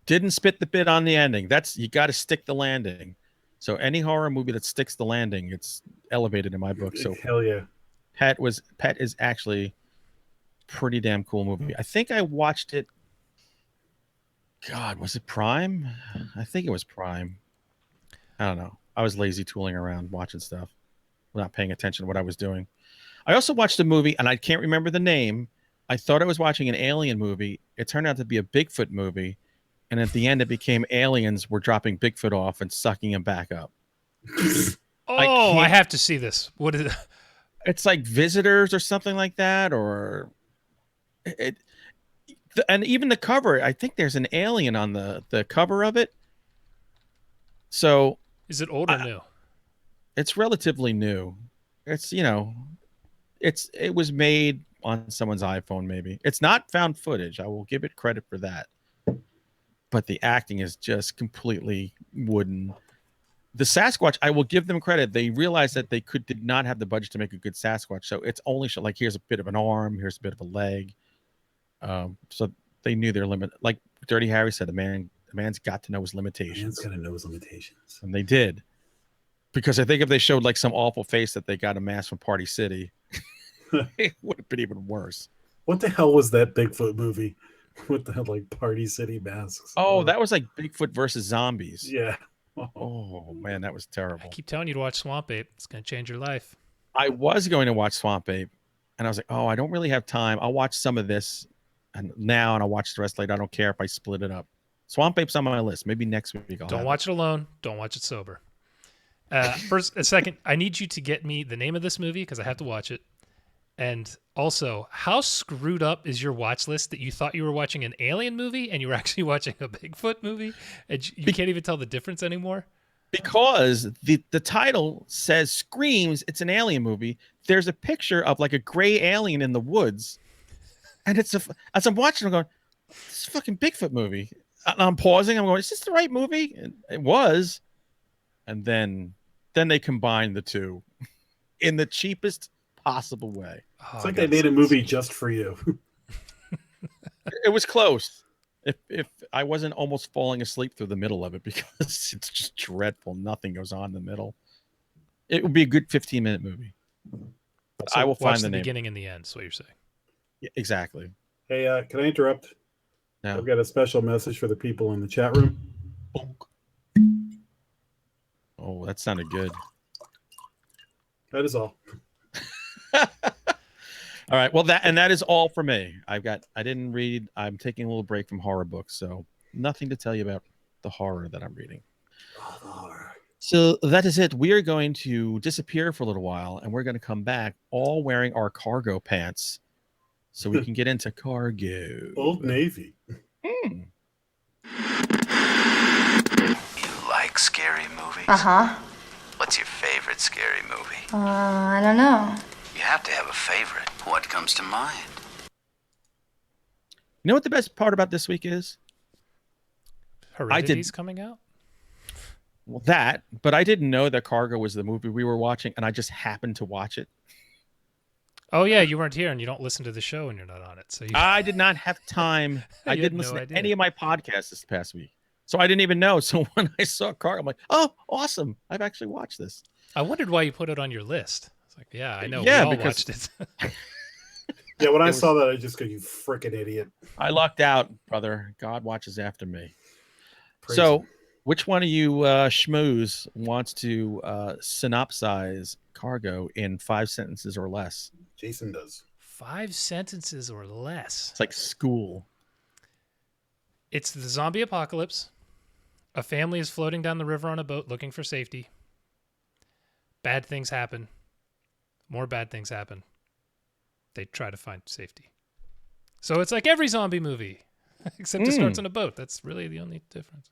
Didn't spit the bit on the ending. You got to stick the landing. So any horror movie that sticks the landing, it's elevated in my book. So hell yeah. Pet is actually pretty damn cool movie. I think I watched it. God, was it Prime? I think it was Prime. I don't know. I was lazy tooling around watching stuff, not paying attention to what I was doing. I also watched a movie, and I can't remember the name. I thought I was watching an alien movie. It turned out to be a Bigfoot movie, and at the end, it became aliens were dropping Bigfoot off and sucking him back up. I have to see this. What is it? It's like Visitors or something like that, or it. And even the cover, I think there's an alien on the cover of it. So Is it old or new? it's relatively new. It's it was made on someone's iPhone. Maybe it's not found footage. I will give it credit for that. But the acting is just completely wooden. The Sasquatch, I will give them credit. They realized that they did not have the budget to make a good Sasquatch, so it's only like here's a bit of an arm, here's a bit of a leg. So they knew their limit. Like Dirty Harry said, the man's got to know his limitations. Man's got to know his limitations. And they did. Because I think if they showed like some awful face that they got a mask from Party City, it would have been even worse. What the hell was that Bigfoot movie? What the hell, like Party City masks? Oh, that was like Bigfoot versus zombies. Yeah. Oh man, that was terrible. I keep telling you to watch Swamp Ape. It's going to change your life. I was going to watch Swamp Ape, and I was like, oh, I don't really have time. I'll watch some of this and I'll watch the rest later. I don't care if I split it up. Swamp Ape's on my list. Maybe next week Don't watch it alone. Don't watch it sober. Second, I need you to get me the name of this movie because I have to watch it. And also, how screwed up is your watch list that you thought you were watching an alien movie and you were actually watching a Bigfoot movie? And you can't even tell the difference anymore? Because the title says screams it's an alien movie. There's a picture of like a gray alien in the woods. And as I'm watching, I'm going, this is a fucking Bigfoot movie. And I'm pausing. I'm going, is this the right movie? And it was. And then they combined the two in the cheapest possible way. It's like they made a movie just for you. It was close. If I wasn't almost falling asleep through the middle of it because it's just dreadful. Nothing goes on in the middle. It would be a good 15-minute movie. But I will find the name. Beginning and the end is what you're saying. Yeah, exactly. Hey, can I interrupt? No. I've got a special message for the people in the chat room. Oh, that sounded good. That is all. All right. Well, that is all for me. I didn't read. I'm taking a little break from horror books, so nothing to tell you about the horror that I'm reading. So that is it. We are going to disappear for a little while, and we're going to come back all wearing our cargo pants so we can get into cargo. Old Navy. You like scary movies? Uh-huh. What's your favorite scary movie? I don't know. You have to have a favorite. What comes to mind? You know what the best part about this week is? Heredity's coming out? Well, but I didn't know that Cargo was the movie we were watching, and I just happened to watch it. Oh, yeah, you weren't here, and you don't listen to the show, and you're not on it. So I did not have time. I didn't listen to any of my podcasts this past week. So I didn't even know. So when I saw Cargo, I'm like, oh, awesome. I've actually watched this. I wondered why you put it on your list. It's like, yeah, I know. Yeah, we all because watched it. Yeah, when I saw that, I just go, you freaking idiot. I lucked out, brother. God watches after me. So which one of you schmoos wants to synopsize Cargo in 5 sentences or less? Jason does. 5 sentences or less. It's like school. It's the zombie apocalypse. A family is floating down the river on a boat looking for safety. Bad things happen. More bad things happen. They try to find safety. So it's like every zombie movie, except it starts on a boat. That's really the only difference.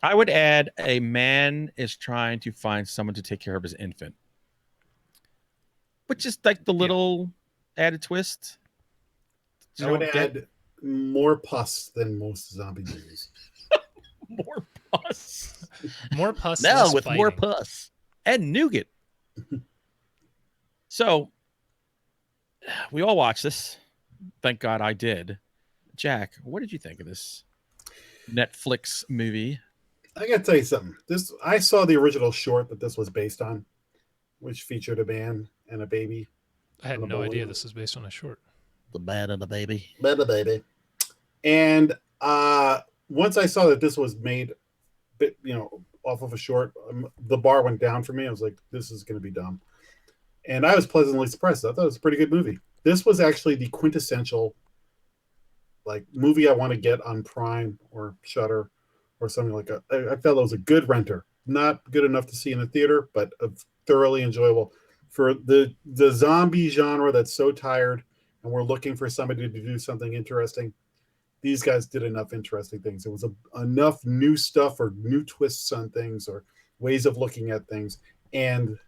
I would add a man is trying to find someone to take care of his infant. Which is like the little added twist. I would add more pus than most zombie movies. More pus. More pus. Now less with biting. more pus and nougat. So we all watched this. Thank God I did. Jack, what did you think of this Netflix movie? I gotta tell you something. I saw the original short that this was based on, which featured a man and a baby. I had no idea this was based on a short. The man and the baby. And once I saw that this was made, off of a short. The bar went down for me. I was like, this is going to be dumb. And I was pleasantly surprised. I thought it was a pretty good movie. This was actually the quintessential like movie I want to get on Prime or Shudder or something like that. I felt it was a good renter. Not good enough to see in the theater, but thoroughly enjoyable. For the zombie genre that's so tired and we're looking for somebody to do something interesting, these guys did enough interesting things. There was enough new stuff or new twists on things or ways of looking at things. And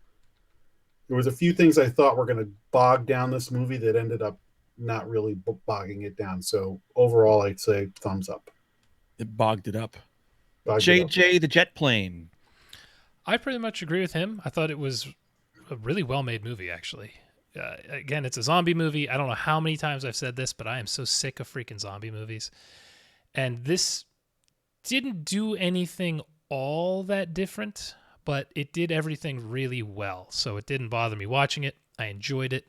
there was a few things I thought were going to bog down this movie that ended up not really bogging it down. So overall, I'd say thumbs up. It bogged it up. JJ, the jet plane. I pretty much agree with him. I thought it was a really well-made movie, actually. Again, it's a zombie movie. I don't know how many times I've said this, but I am so sick of freaking zombie movies. And this didn't do anything all that different, but it did everything really well. So it didn't bother me watching it. I enjoyed it.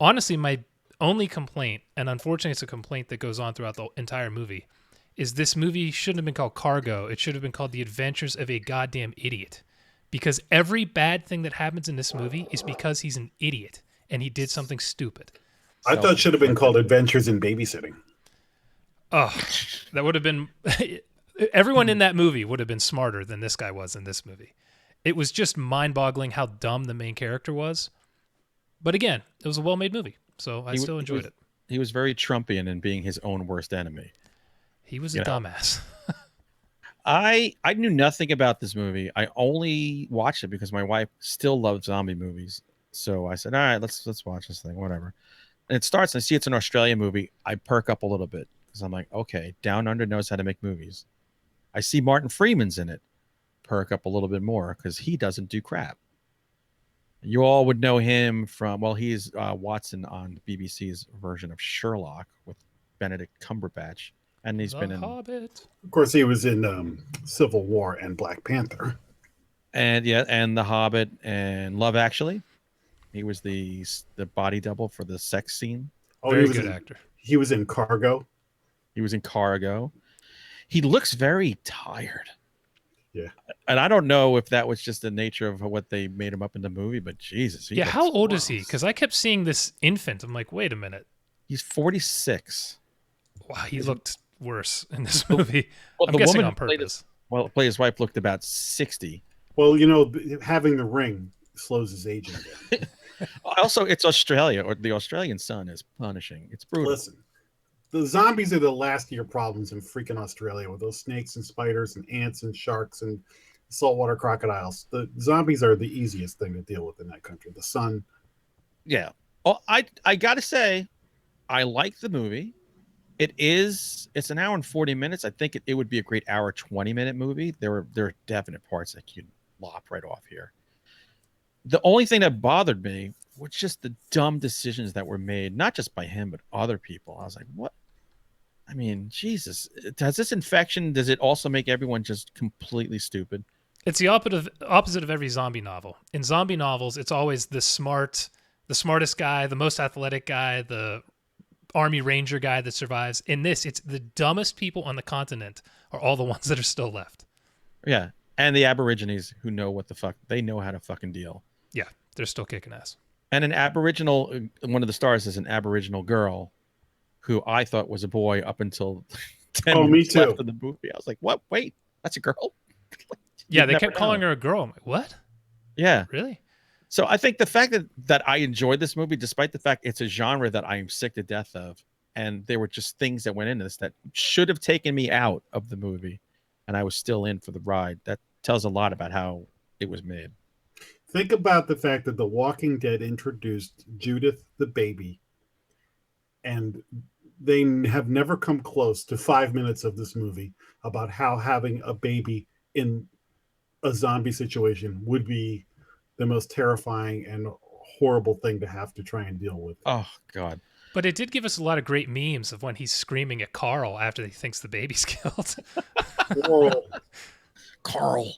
Honestly, my only complaint, and unfortunately it's a complaint that goes on throughout the entire movie, is this movie shouldn't have been called Cargo. It should have been called The Adventures of a Goddamn Idiot. Because every bad thing that happens in this movie is because he's an idiot and he did something stupid. I thought it should have been called Adventures in Babysitting. Oh, that would have been... Everyone in that movie would have been smarter than this guy was in this movie. It was just mind-boggling how dumb the main character was. But again, it was a well-made movie, so I still enjoyed it. He was very Trumpian in being his own worst enemy. He was a dumbass. I knew nothing about this movie. I only watched it because my wife still loves zombie movies. So I said, all right, let's watch this thing, whatever. And it starts, and I see it's an Australian movie. I perk up a little bit because I'm like, okay, Down Under knows how to make movies. I see Martin Freeman's in it. Perk up a little bit more because he doesn't do crap. You all would know him from, well, he's Watson on BBC's version of Sherlock with Benedict Cumberbatch. And he's been in Hobbit. Of course, he was in Civil War and Black Panther. And The Hobbit and Love Actually. He was the body double for the sex scene. Oh, Very he was good in, actor. He was in Cargo. He was in Cargo. He looks very tired. Yeah. And I don't know if that was just the nature of what they made him up in the movie, but Jesus. Yeah, how old is he? Because I kept seeing this infant. I'm like, wait a minute. He's 46. Wow, he looked worse in this movie. Well, I'm the guessing woman on purpose. played his wife looked about 60. Well, having the ring slows his aging down. Also, it's Australia, or the Australian sun is punishing. It's brutal. Listen, the zombies are the last of your problems in freaking Australia with those snakes and spiders and ants and sharks and saltwater crocodiles. The zombies are the easiest thing to deal with in that country. The sun. Yeah. Oh, I gotta say, I like the movie. It's an hour and 40 minutes. I think it would be a great hour 20-minute movie. There are definite parts that you lop right off here. The only thing that bothered me was just the dumb decisions that were made, not just by him, but other people. I was like, what? I mean, Jesus, does this infection, does it also make everyone just completely stupid? It's the opposite of every zombie novel. In zombie novels, it's always the smartest guy, the most athletic guy, the Army Ranger guy that survives. In this, it's the dumbest people on the continent are all the ones that are still left. Yeah. And the Aborigines who know what the fuck, they know how to fucking deal. Yeah, they're still kicking ass. And an Aboriginal, one of the stars is an Aboriginal girl who I thought was a boy up until 10 minutes left of the movie. I was like, what? Wait, that's a girl? Yeah, they kept calling her a girl. I'm like, what? Yeah. Really? So I think the fact that I enjoyed this movie, despite the fact it's a genre that I am sick to death of, and there were just things that went into this that should have taken me out of the movie, and I was still in for the ride. That tells a lot about how it was made. Think about the fact that The Walking Dead introduced Judith the baby, and they have never come close to 5 minutes of this movie about how having a baby in a zombie situation would be the most terrifying and horrible thing to have to try and deal with. Oh, God. But it did give us a lot of great memes of when he's screaming at Carl after he thinks the baby's killed. Carl.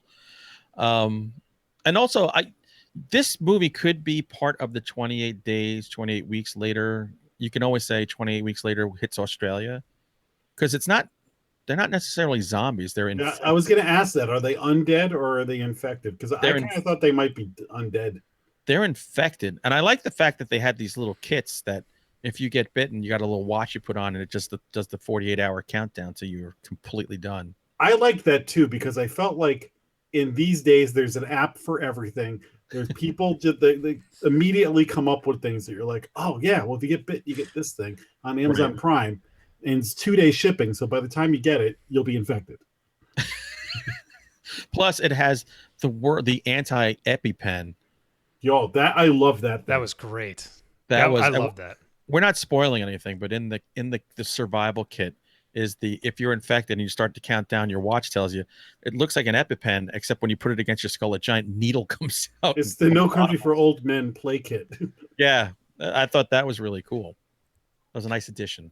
And also, this movie could be part of the 28 days, 28 weeks later. You can always say 28 weeks later hits Australia, because it's not they're not necessarily zombies. They're Yeah, infected. I was going to ask that. Are they undead or are they infected? Because I kind of thought they might be undead. They're infected, and I like the fact that they had these little kits that if you get bitten, you got a little watch you put on, and it just does the 48-hour countdown till you're completely done. I liked that too because I felt like in these days there's an app for everything. There's people just they immediately come up with things that you're like, oh yeah, well if you get bit, you get this thing on Amazon Prime, and it's 2-day shipping. So by the time you get it, you'll be infected. Plus, it has the anti-EpiPen. Yo, that I love that. That was great. I love that. We're not spoiling anything, but in the survival kit is if you're infected and you start to count down, your watch tells you it looks like an EpiPen, except when you put it against your skull, a giant needle comes out. It's the No Country for Old Men play kit. Yeah, I thought that was really cool. That was a nice addition.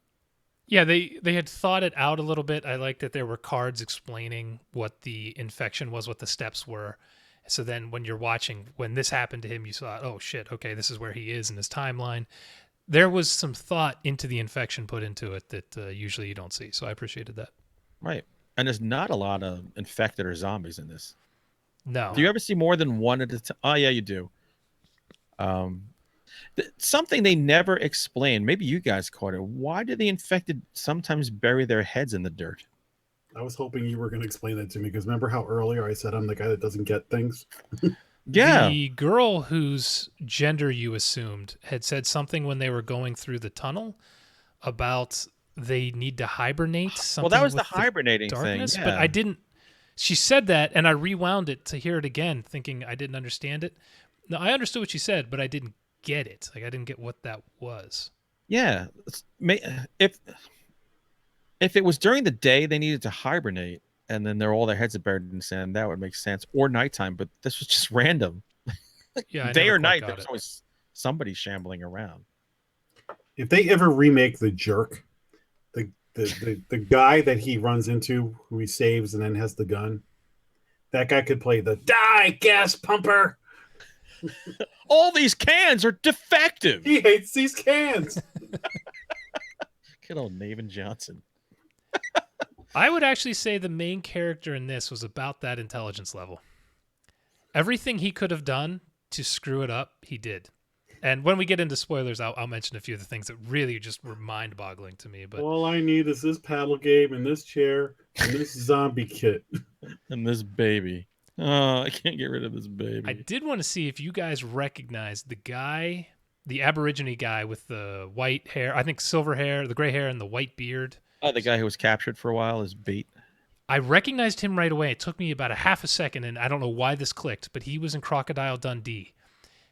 Yeah, they had thought it out a little bit. I liked that there were cards explaining what the infection was, what the steps were. So then when you're watching, when this happened to him, you thought, oh shit, okay, this is where he is in his timeline. There was some thought into the infection put into it that usually you don't see. So I appreciated that. Right. And there's not a lot of infected or zombies in this. No. Do you ever see more than one at a time? Oh, yeah, you do. Something they never explain. Maybe you guys caught it. Why do the infected sometimes bury their heads in the dirt? I was hoping you were going to explain that to me because remember how earlier I said I'm the guy that doesn't get things? Yeah. The girl whose gender you assumed had said something when they were going through the tunnel about they need to hibernate. Well, that was the hibernating darkness, thing. But Yeah. I didn't. She said that, and I rewound it to hear it again, thinking I didn't understand it. No, I understood what she said, but I didn't get it. Like I didn't get what that was. Yeah. If it was during the day they needed to hibernate and then all their heads are buried in sand, that would make sense. Or nighttime, but this was just random. Yeah, Day or night, there's always somebody shambling around. If they ever remake The Jerk, the guy that he runs into who he saves and then has the gun, that guy could play the die gas pumper. All these cans are defective. He hates these cans. Good old Navin Johnson. I would actually say the main character in this was about that intelligence level. Everything he could have done to screw it up, he did. And when we get into spoilers, I'll mention a few of the things that really just were mind-boggling to me. But all I need is this paddle game and this chair and this zombie kit. And this baby. Oh, I can't get rid of this baby. I did want to see if you guys recognize the guy, the Aborigine guy with the white hair, I think silver hair, the gray hair, and the white beard. Oh, the guy who was captured for a while is bait. I recognized him right away. It took me about a half a second, and I don't know why this clicked, but he was in Crocodile Dundee.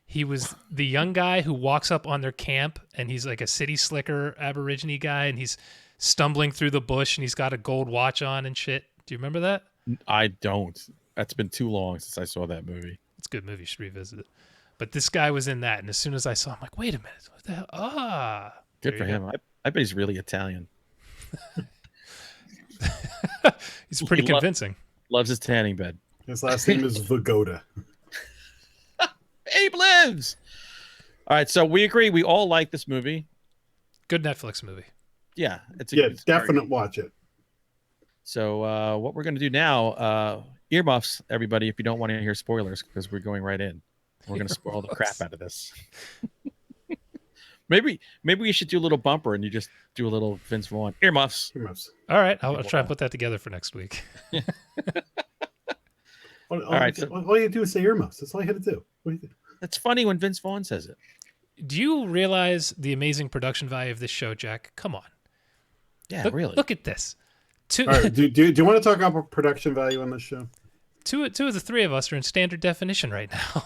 He was the young guy who walks up on their camp, and he's like a city slicker Aborigine guy, and he's stumbling through the bush, and he's got a gold watch on and shit. Do you remember that? I don't. That's been too long since I saw that movie. It's a good movie. You should revisit it. But this guy was in that, and as soon as I saw him, I'm like, wait a minute. What the hell? Ah. Good for him. I bet he's really Italian. He's pretty convincing. Loves his tanning bed. His last name is Vagoda. Abe lives. All right, so we agree. We all like this movie. Good Netflix movie. Yeah, it's definite watch it. So what we're going to do now, earmuffs, everybody, if you don't want to hear spoilers, because we're going right in. We're going to spoil the crap out of this. Maybe we should do a little bumper and you just do a little Vince Vaughn. Earmuffs. All right, I'll try and put that together for next week. All right. All you do is say earmuffs. That's all you had to do. What do you do? It's funny when Vince Vaughn says it. Do you realize the amazing production value of this show, Jack? Come on. Yeah, really. Look at this. All right, do you want to talk about production value on this show? Two of the three of us are in standard definition right now.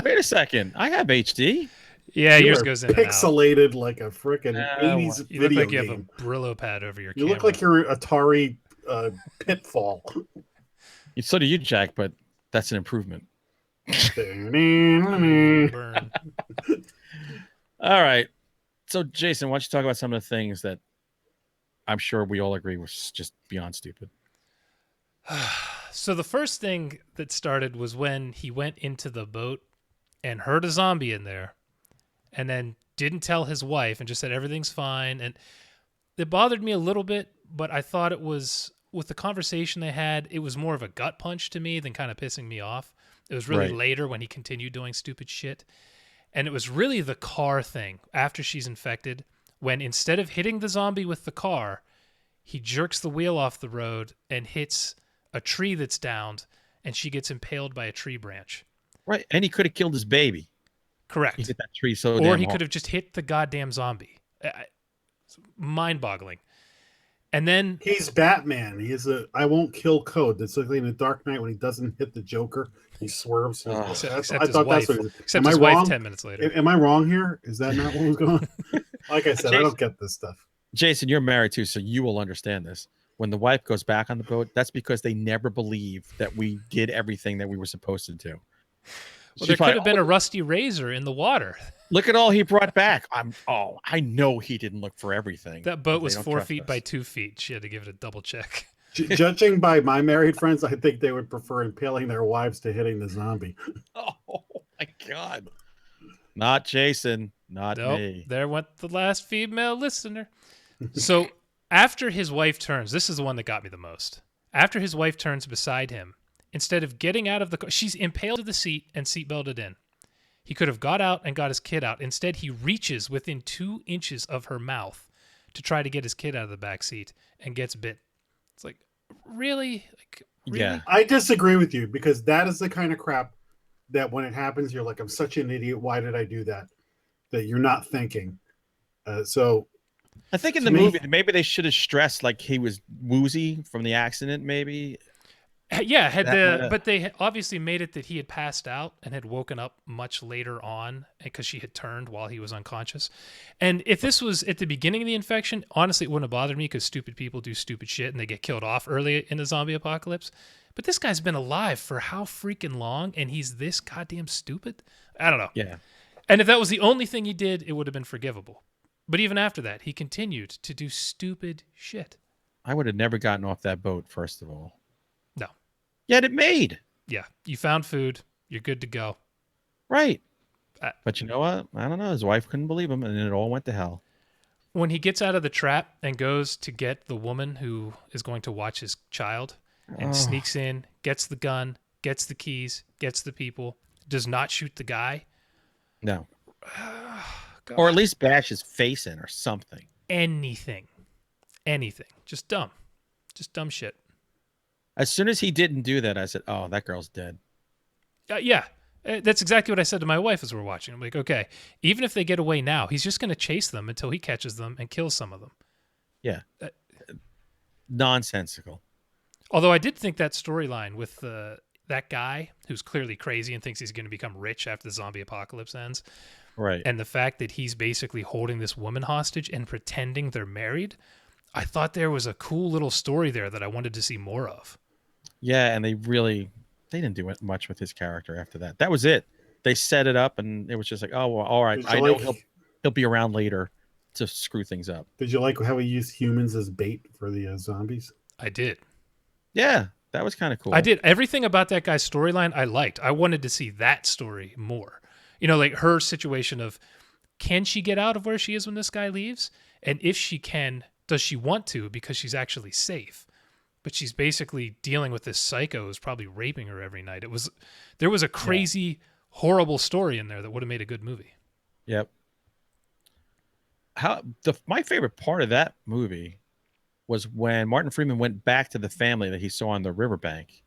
Wait a second. I have HD. Yeah, You yours are goes in pixelated and out. Like a freaking No, 80s You video look like you game. have a Brillo pad over your You camera. look like you're Atari Pitfall. So do you, Jack, but that's an improvement. Burn. All right. So, Jason, why don't you talk about some of the things that I'm sure we all agree was just beyond stupid. So the first thing that started was when he went into the boat and heard a zombie in there and then didn't tell his wife and just said everything's fine. And It bothered me a little bit, but I thought it was, with the conversation they had, it was more of a gut punch to me than kind of pissing me off. It was really Right. later when he continued doing stupid shit. And it was really the car thing after she's infected, when instead of hitting the zombie with the car, he jerks the wheel off the road and hits a tree that's downed, and she gets impaled by a tree branch. Right. And he could have killed his baby. Correct. He hit that tree so Or damn he hard. could have just hit the goddamn zombie. Mind-boggling. And then He's Batman. He has a I won't kill code. That's like in the Dark Knight when he doesn't hit the Joker, he swerves. except I his thought wife. that's what it is. Except Am his I wife wrong? 10 minutes later. Am I wrong here? Is that not what was going on? Like I said, I don't get this stuff. Jason, you're married too, so you will understand this. When the wife goes back on the boat, that's because they never believe that we did everything that we were supposed to do. Well, there could have been a rusty razor in the water. Look at all he brought back. I know he didn't look for everything. That boat They was don't 4 trust feet us. by 2 feet. She had to give it a double check. Judging by my married friends, I think they would prefer impaling their wives to hitting the zombie. Oh my God. Not Jason. Not Nope, me. there went the last female listener. So after his wife turns, this is the one that got me the most. After his wife turns beside him, instead of getting out of the car, she's impaled to the seat and seatbelted in. He could have got out and got his kid out. Instead, he reaches within 2 inches of her mouth to try to get his kid out of the back seat and gets bit. It's like, really? Like, really? Yeah. I disagree with you because that is the kind of crap that when it happens, you're like, I'm such an idiot. Why did I do that? That you're not thinking. So I think in To the me- movie, maybe they should have stressed like he was woozy from the accident, maybe. Yeah, That- but they obviously made it that he had passed out and had woken up much later on because she had turned while he was unconscious. And if this was at the beginning of the infection, honestly, it wouldn't have bothered me because stupid people do stupid shit and they get killed off early in the zombie apocalypse. But this guy's been alive for how freaking long, and he's this goddamn stupid? I don't know. Yeah. And if that was the only thing he did, it would have been forgivable. But even after that, he continued to do stupid shit. I would have never gotten off that boat, first of all. No. Yet it made. Yeah, you found food. You're good to go. Right. Uh, But you know what? I don't know. His wife couldn't believe him, and it all went to hell. When he gets out of the trap and goes to get the woman who is going to watch his child and sneaks in, gets the gun, gets the keys, gets the people, does not shoot the guy. No. God. Or at least bash his face in or something. Anything. Just dumb. Just dumb shit. As soon as he didn't do that, I said, oh, that girl's dead. Yeah. That's exactly what I said to my wife as we're watching. I'm like, okay, even if they get away now, he's just going to chase them until he catches them and kills some of them. Yeah. Nonsensical. Although I did think that storyline with that guy who's clearly crazy and thinks he's going to become rich after the zombie apocalypse ends, Right. and the fact that he's basically holding this woman hostage and pretending they're married, I thought there was a cool little story there that I wanted to see more of. Yeah, and they didn't do much with his character after that. That was it. They set it up, and it was just like, oh, well, all right. Did I you know like- he'll be around later to screw things up. did you like how he used humans as bait for the zombies? I did. Yeah, that was kind of cool. I did. Everything about that guy's storyline I liked. I wanted to see that story more. You know, like her situation of, can she get out of where she is when this guy leaves? And if she can, does she want to because she's actually safe? But she's basically dealing with this psycho who's probably raping her every night. There was a crazy, horrible story in there that would have made a good movie. Yep. My favorite part of that movie was when Martin Freeman went back to the family that he saw on the riverbank,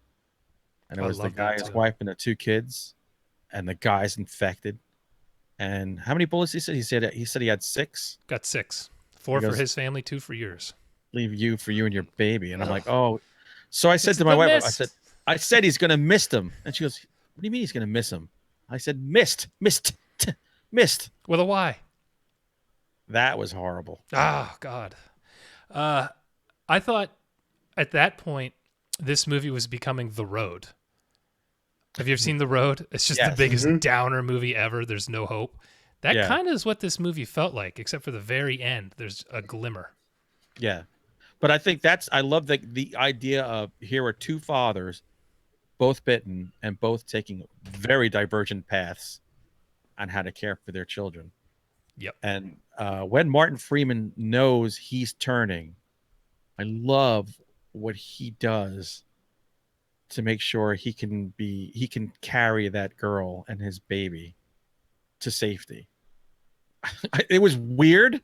and it I was the love guy, that his too. wife, and the 2 kids, and the guy's infected. And how many bullets he said? He said he had 6. Got 6. 4 He for goes- his family, 2 for yours. Leave you for you and your baby. And I'm like, oh. So I said It's to my the wife, mist. I said he's gonna miss them. And she goes, what do you mean he's gonna miss them? I said, missed. With a Y. That was horrible. Oh, God. I thought at that point, this movie was becoming The Road. Have you ever seen The Road? It's just the Yes. biggest downer movie ever. There's no hope. That Yeah. kind of is what this movie felt like, except for the very end. There's a glimmer. Yeah. But I think I love the idea of here are 2 fathers, both bitten and both taking very divergent paths on how to care for their children. Yep. And when Martin Freeman knows he's turning, I love what he does to make sure he can carry that girl and his baby to safety. It was weird.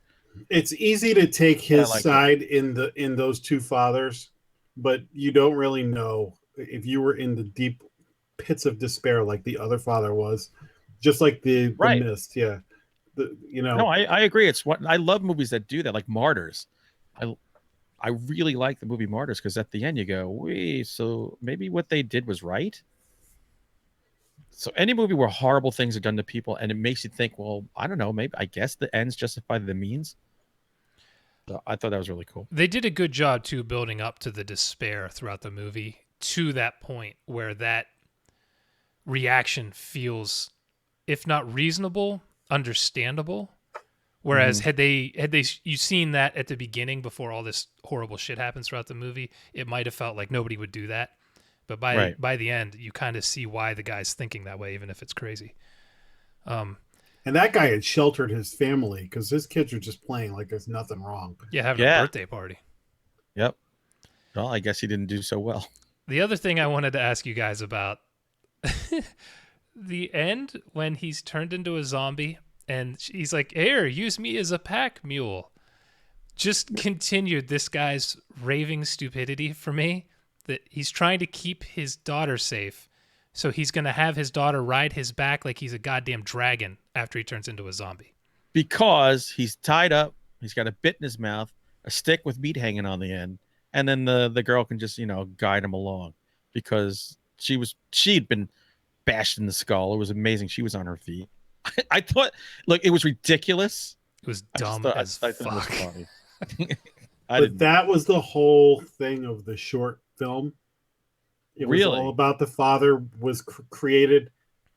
It's easy to take his side in those two fathers, but you don't really know if you were in the deep pits of despair like the other father was, just like the mist. Yeah. No, I agree. It's what I love movies that do that, like Martyrs. I really like the movie Martyrs because at the end you go, wait, so maybe what they did was right. So any movie where horrible things are done to people and it makes you think, well, I don't know, maybe I guess the ends justify the means. So I thought that was really cool. They did a good job too building up to the despair throughout the movie to that point where that reaction feels, if not reasonable, understandable. Whereas had you seen that at the beginning before all this horrible shit happens throughout the movie, it might have felt like nobody would do that. But by the end, you kind of see why the guy's thinking that way, even if it's crazy. And that guy had sheltered his family because his kids are just playing like there's nothing wrong. Yeah, having a birthday party. Yep. Well, I guess he didn't do so well. The other thing I wanted to ask you guys about the end when he's turned into a zombie and he's like, "Here, use me as a pack mule." Just continued this guy's raving stupidity for me, that he's trying to keep his daughter safe. So he's going to have his daughter ride his back like he's a goddamn dragon after he turns into a zombie. Because he's tied up, he's got a bit in his mouth, a stick with meat hanging on the end, and then the girl can just, guide him along because she'd been bashed in the skull. It was amazing. She was on her feet. I thought, look, it was ridiculous. It was dumb as fuck. It was funny. But that was the whole thing of the short film. It was all about the father was created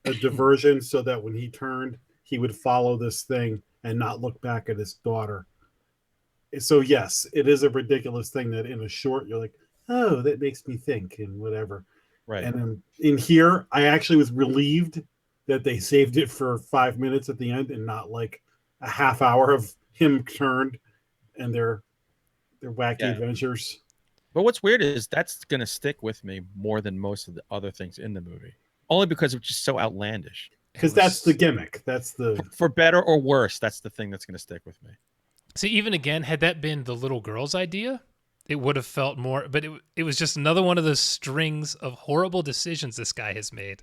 a diversion so that when he turned, he would follow this thing and not look back at his daughter. So yes, it is a ridiculous thing that in a short, you're like, oh, that makes me think and whatever. Right. And in here, I actually was relieved that they saved it for 5 minutes at the end and not like a half hour of him turned and their wacky adventures. But what's weird is that's going to stick with me more than most of the other things in the movie. Only because it's just so outlandish. Because that's the gimmick. That's the... For better or worse, that's the thing that's going to stick with me. See, even again, had that been the little girl's idea, it would have felt more... But it was just another one of those strings of horrible decisions this guy has made.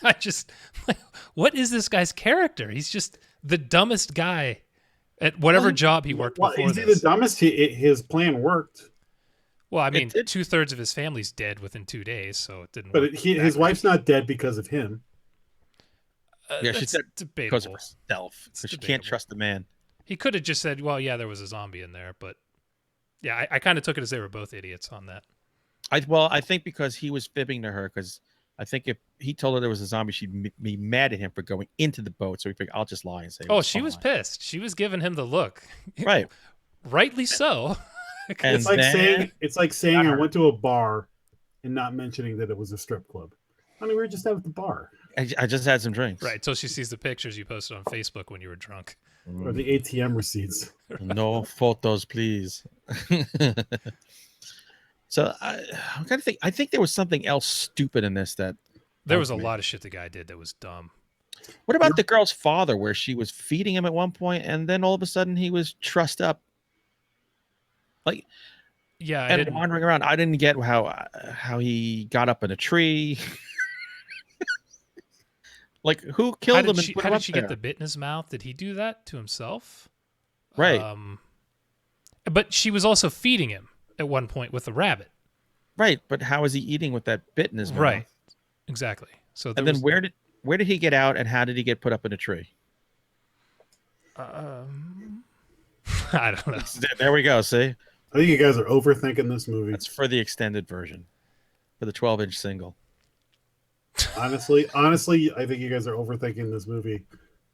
I just... what is this guy's character? He's just the dumbest guy at whatever job he worked before is this. He the dumbest? His plan worked. Well, I mean, 2/3 of his family's dead within 2 days, so it didn't. But his wife's not dead because of him. Yeah, she's dead because of herself. So she can't trust the man. He could have just said, "Well, yeah, there was a zombie in there," but yeah, I kind of took it as they were both idiots on that. I think because he was fibbing to her, because I think if he told her there was a zombie, she'd be mad at him for going into the boat. So he figured, I'll just lie and say, "Oh, she was pissed. She was giving him the look." Right. Rightly so. It's like saying I went to a bar and not mentioning that it was a strip club. I mean, we were just out at the bar. I just had some drinks. Right. So she sees the pictures you posted on Facebook when you were drunk. Or the ATM receipts. No photos, please. So I'm kind of think. I think there was something else stupid in this that. There was a lot of shit the guy did that was dumb. What about the girl's father, where she was feeding him at one point, and then all of a sudden he was trussed up, like, and wandering around? I didn't get how he got up in a tree. Like, who killed him? How did she get the bit in his mouth? Did he do that to himself? Right. But she was also feeding him at one point with a rabbit. Right, but how is he eating with that bit in his mouth? Right. Exactly. So and then where did he get out, and how did he get put up in a tree? I don't know. There we go. See, I think you guys are overthinking this movie. That's for the extended version, for the 12-inch single. Honestly, I think you guys are overthinking this movie.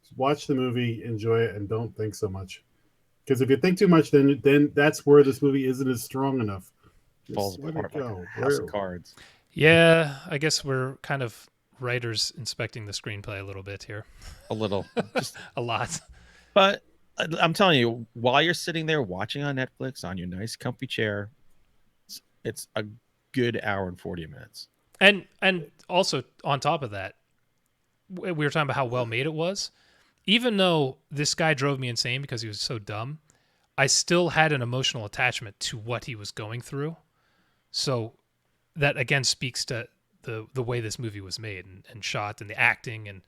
Just watch the movie, enjoy it, and don't think so much. Because if you think too much, then that's where this movie isn't as strong enough. Falls apart like a house of cards. Yeah, I guess we're kind of writers inspecting the screenplay a little bit here. A little. Just a lot. But I'm telling you, while you're sitting there watching on Netflix on your nice comfy chair, it's a good hour and 40 minutes. And also on top of that, we were talking about how well made it was. Even though this guy drove me insane because he was so dumb, I still had an emotional attachment to what he was going through. So that again speaks to the way this movie was made and shot and the acting, and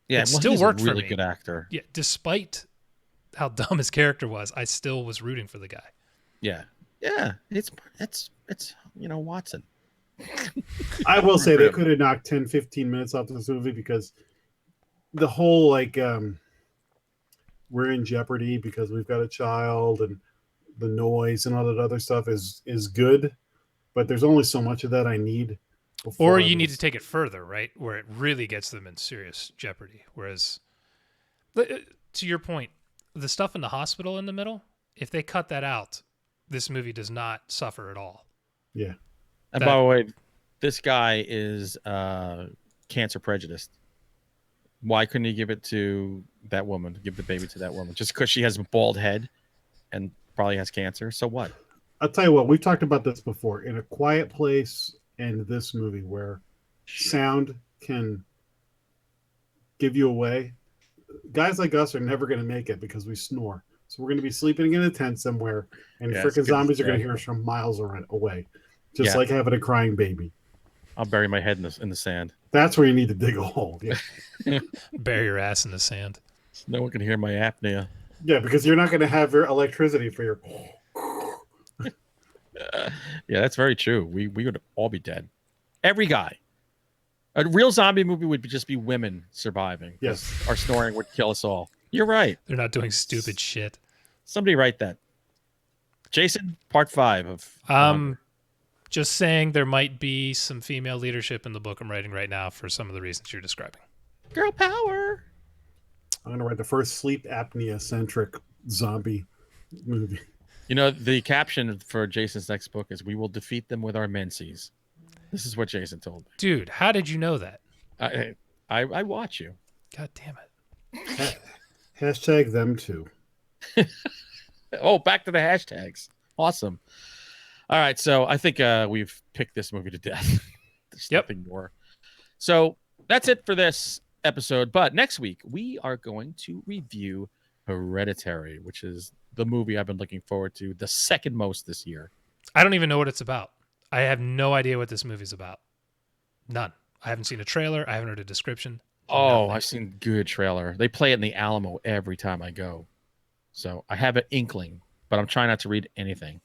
it still worked for me. Really good actor. Yeah, despite how dumb his character was, I still was rooting for the guy. Yeah, it's Watson. I will say they could have knocked 10, 15 minutes off this movie because the whole we're in jeopardy because we've got a child and the noise and all that other stuff is good, but there's only so much of that I need. Or you need to take it further, right? Where it really gets them in serious jeopardy. Whereas, to your point, the stuff in the hospital in the middle, if they cut that out, this movie does not suffer at all. Yeah. And by the way, this guy is cancer prejudiced. Why couldn't he give it to that woman? Give the baby to that woman just because she has a bald head and probably has cancer? So what? I'll tell you what. We've talked about this before. In A Quiet Place and this movie, where sound can give you away, guys like us are never going to make it because we snore. So we're going to be sleeping in a tent somewhere, and freaking zombies are going to hear us from miles away, just like having a crying baby. I'll bury my head in the sand. That's where you need to dig a hole. Yeah. Bury your ass in the sand. No one can hear my apnea. Yeah, because you're not going to have your electricity for your. Yeah, that's very true. We would all be dead. Every guy. A real zombie movie would just be women surviving. Yes. Our snoring would kill us all. You're right. They're not doing stupid shit. Somebody write that. Jason, part 5 of. Just saying there might be some female leadership in the book I'm writing right now for some of the reasons you're describing. Girl power. I'm going to write the first sleep apnea-centric zombie movie. You know, the caption for Jason's next book is, "We will defeat them with our menses." This is what Jason told me. Dude, how did you know that? I watch you. God damn it. Hashtag them too. Oh, back to the hashtags. Awesome. All right, so I think we've picked this movie to death. There's nothing more. So that's it for this episode. But next week, we are going to review Hereditary, which is the movie I've been looking forward to the second most this year. I don't even know what it's about. I have no idea what this movie's about. None. I haven't seen a trailer. I haven't heard a description. Oh, I've seen good trailer. They play it in the Alamo every time I go. So I have an inkling, but I'm trying not to read anything.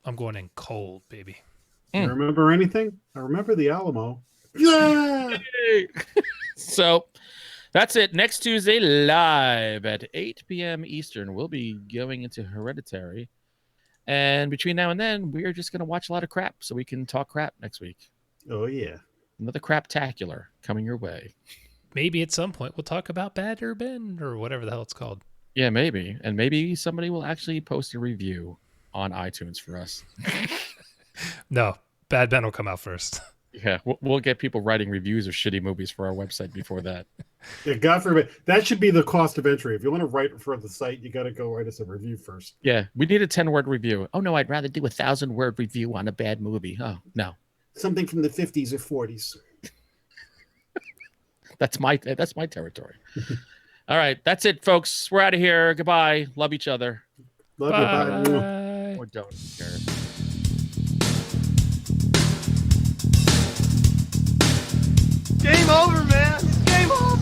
I'm going in cold, baby. You remember anything? I remember the Alamo. Yeah! So that's it. Next Tuesday, live at 8 p.m. Eastern, we'll be going into Hereditary. And between now and then, we're just going to watch a lot of crap so we can talk crap next week. Oh, yeah. Another craptacular coming your way. Maybe at some point we'll talk about Bad Urban or whatever the hell it's called. Yeah, maybe. And maybe somebody will actually post a review on iTunes for us. No, Bad Ben will come out first. Yeah, we'll get people writing reviews of shitty movies for our website before that. Yeah, God forbid. That should be the cost of entry. If you want to write for the site, you got to go write us a review first. Yeah, we need a 10-word review. Oh, no, I'd rather do a 1,000-word review on a bad movie. Oh, no. Something from the 50s or 40s. That's my territory. All right, that's it, folks. We're out of here. Goodbye. Love each other. Love you. Bye. Or don't care. Game over, man. It's game over.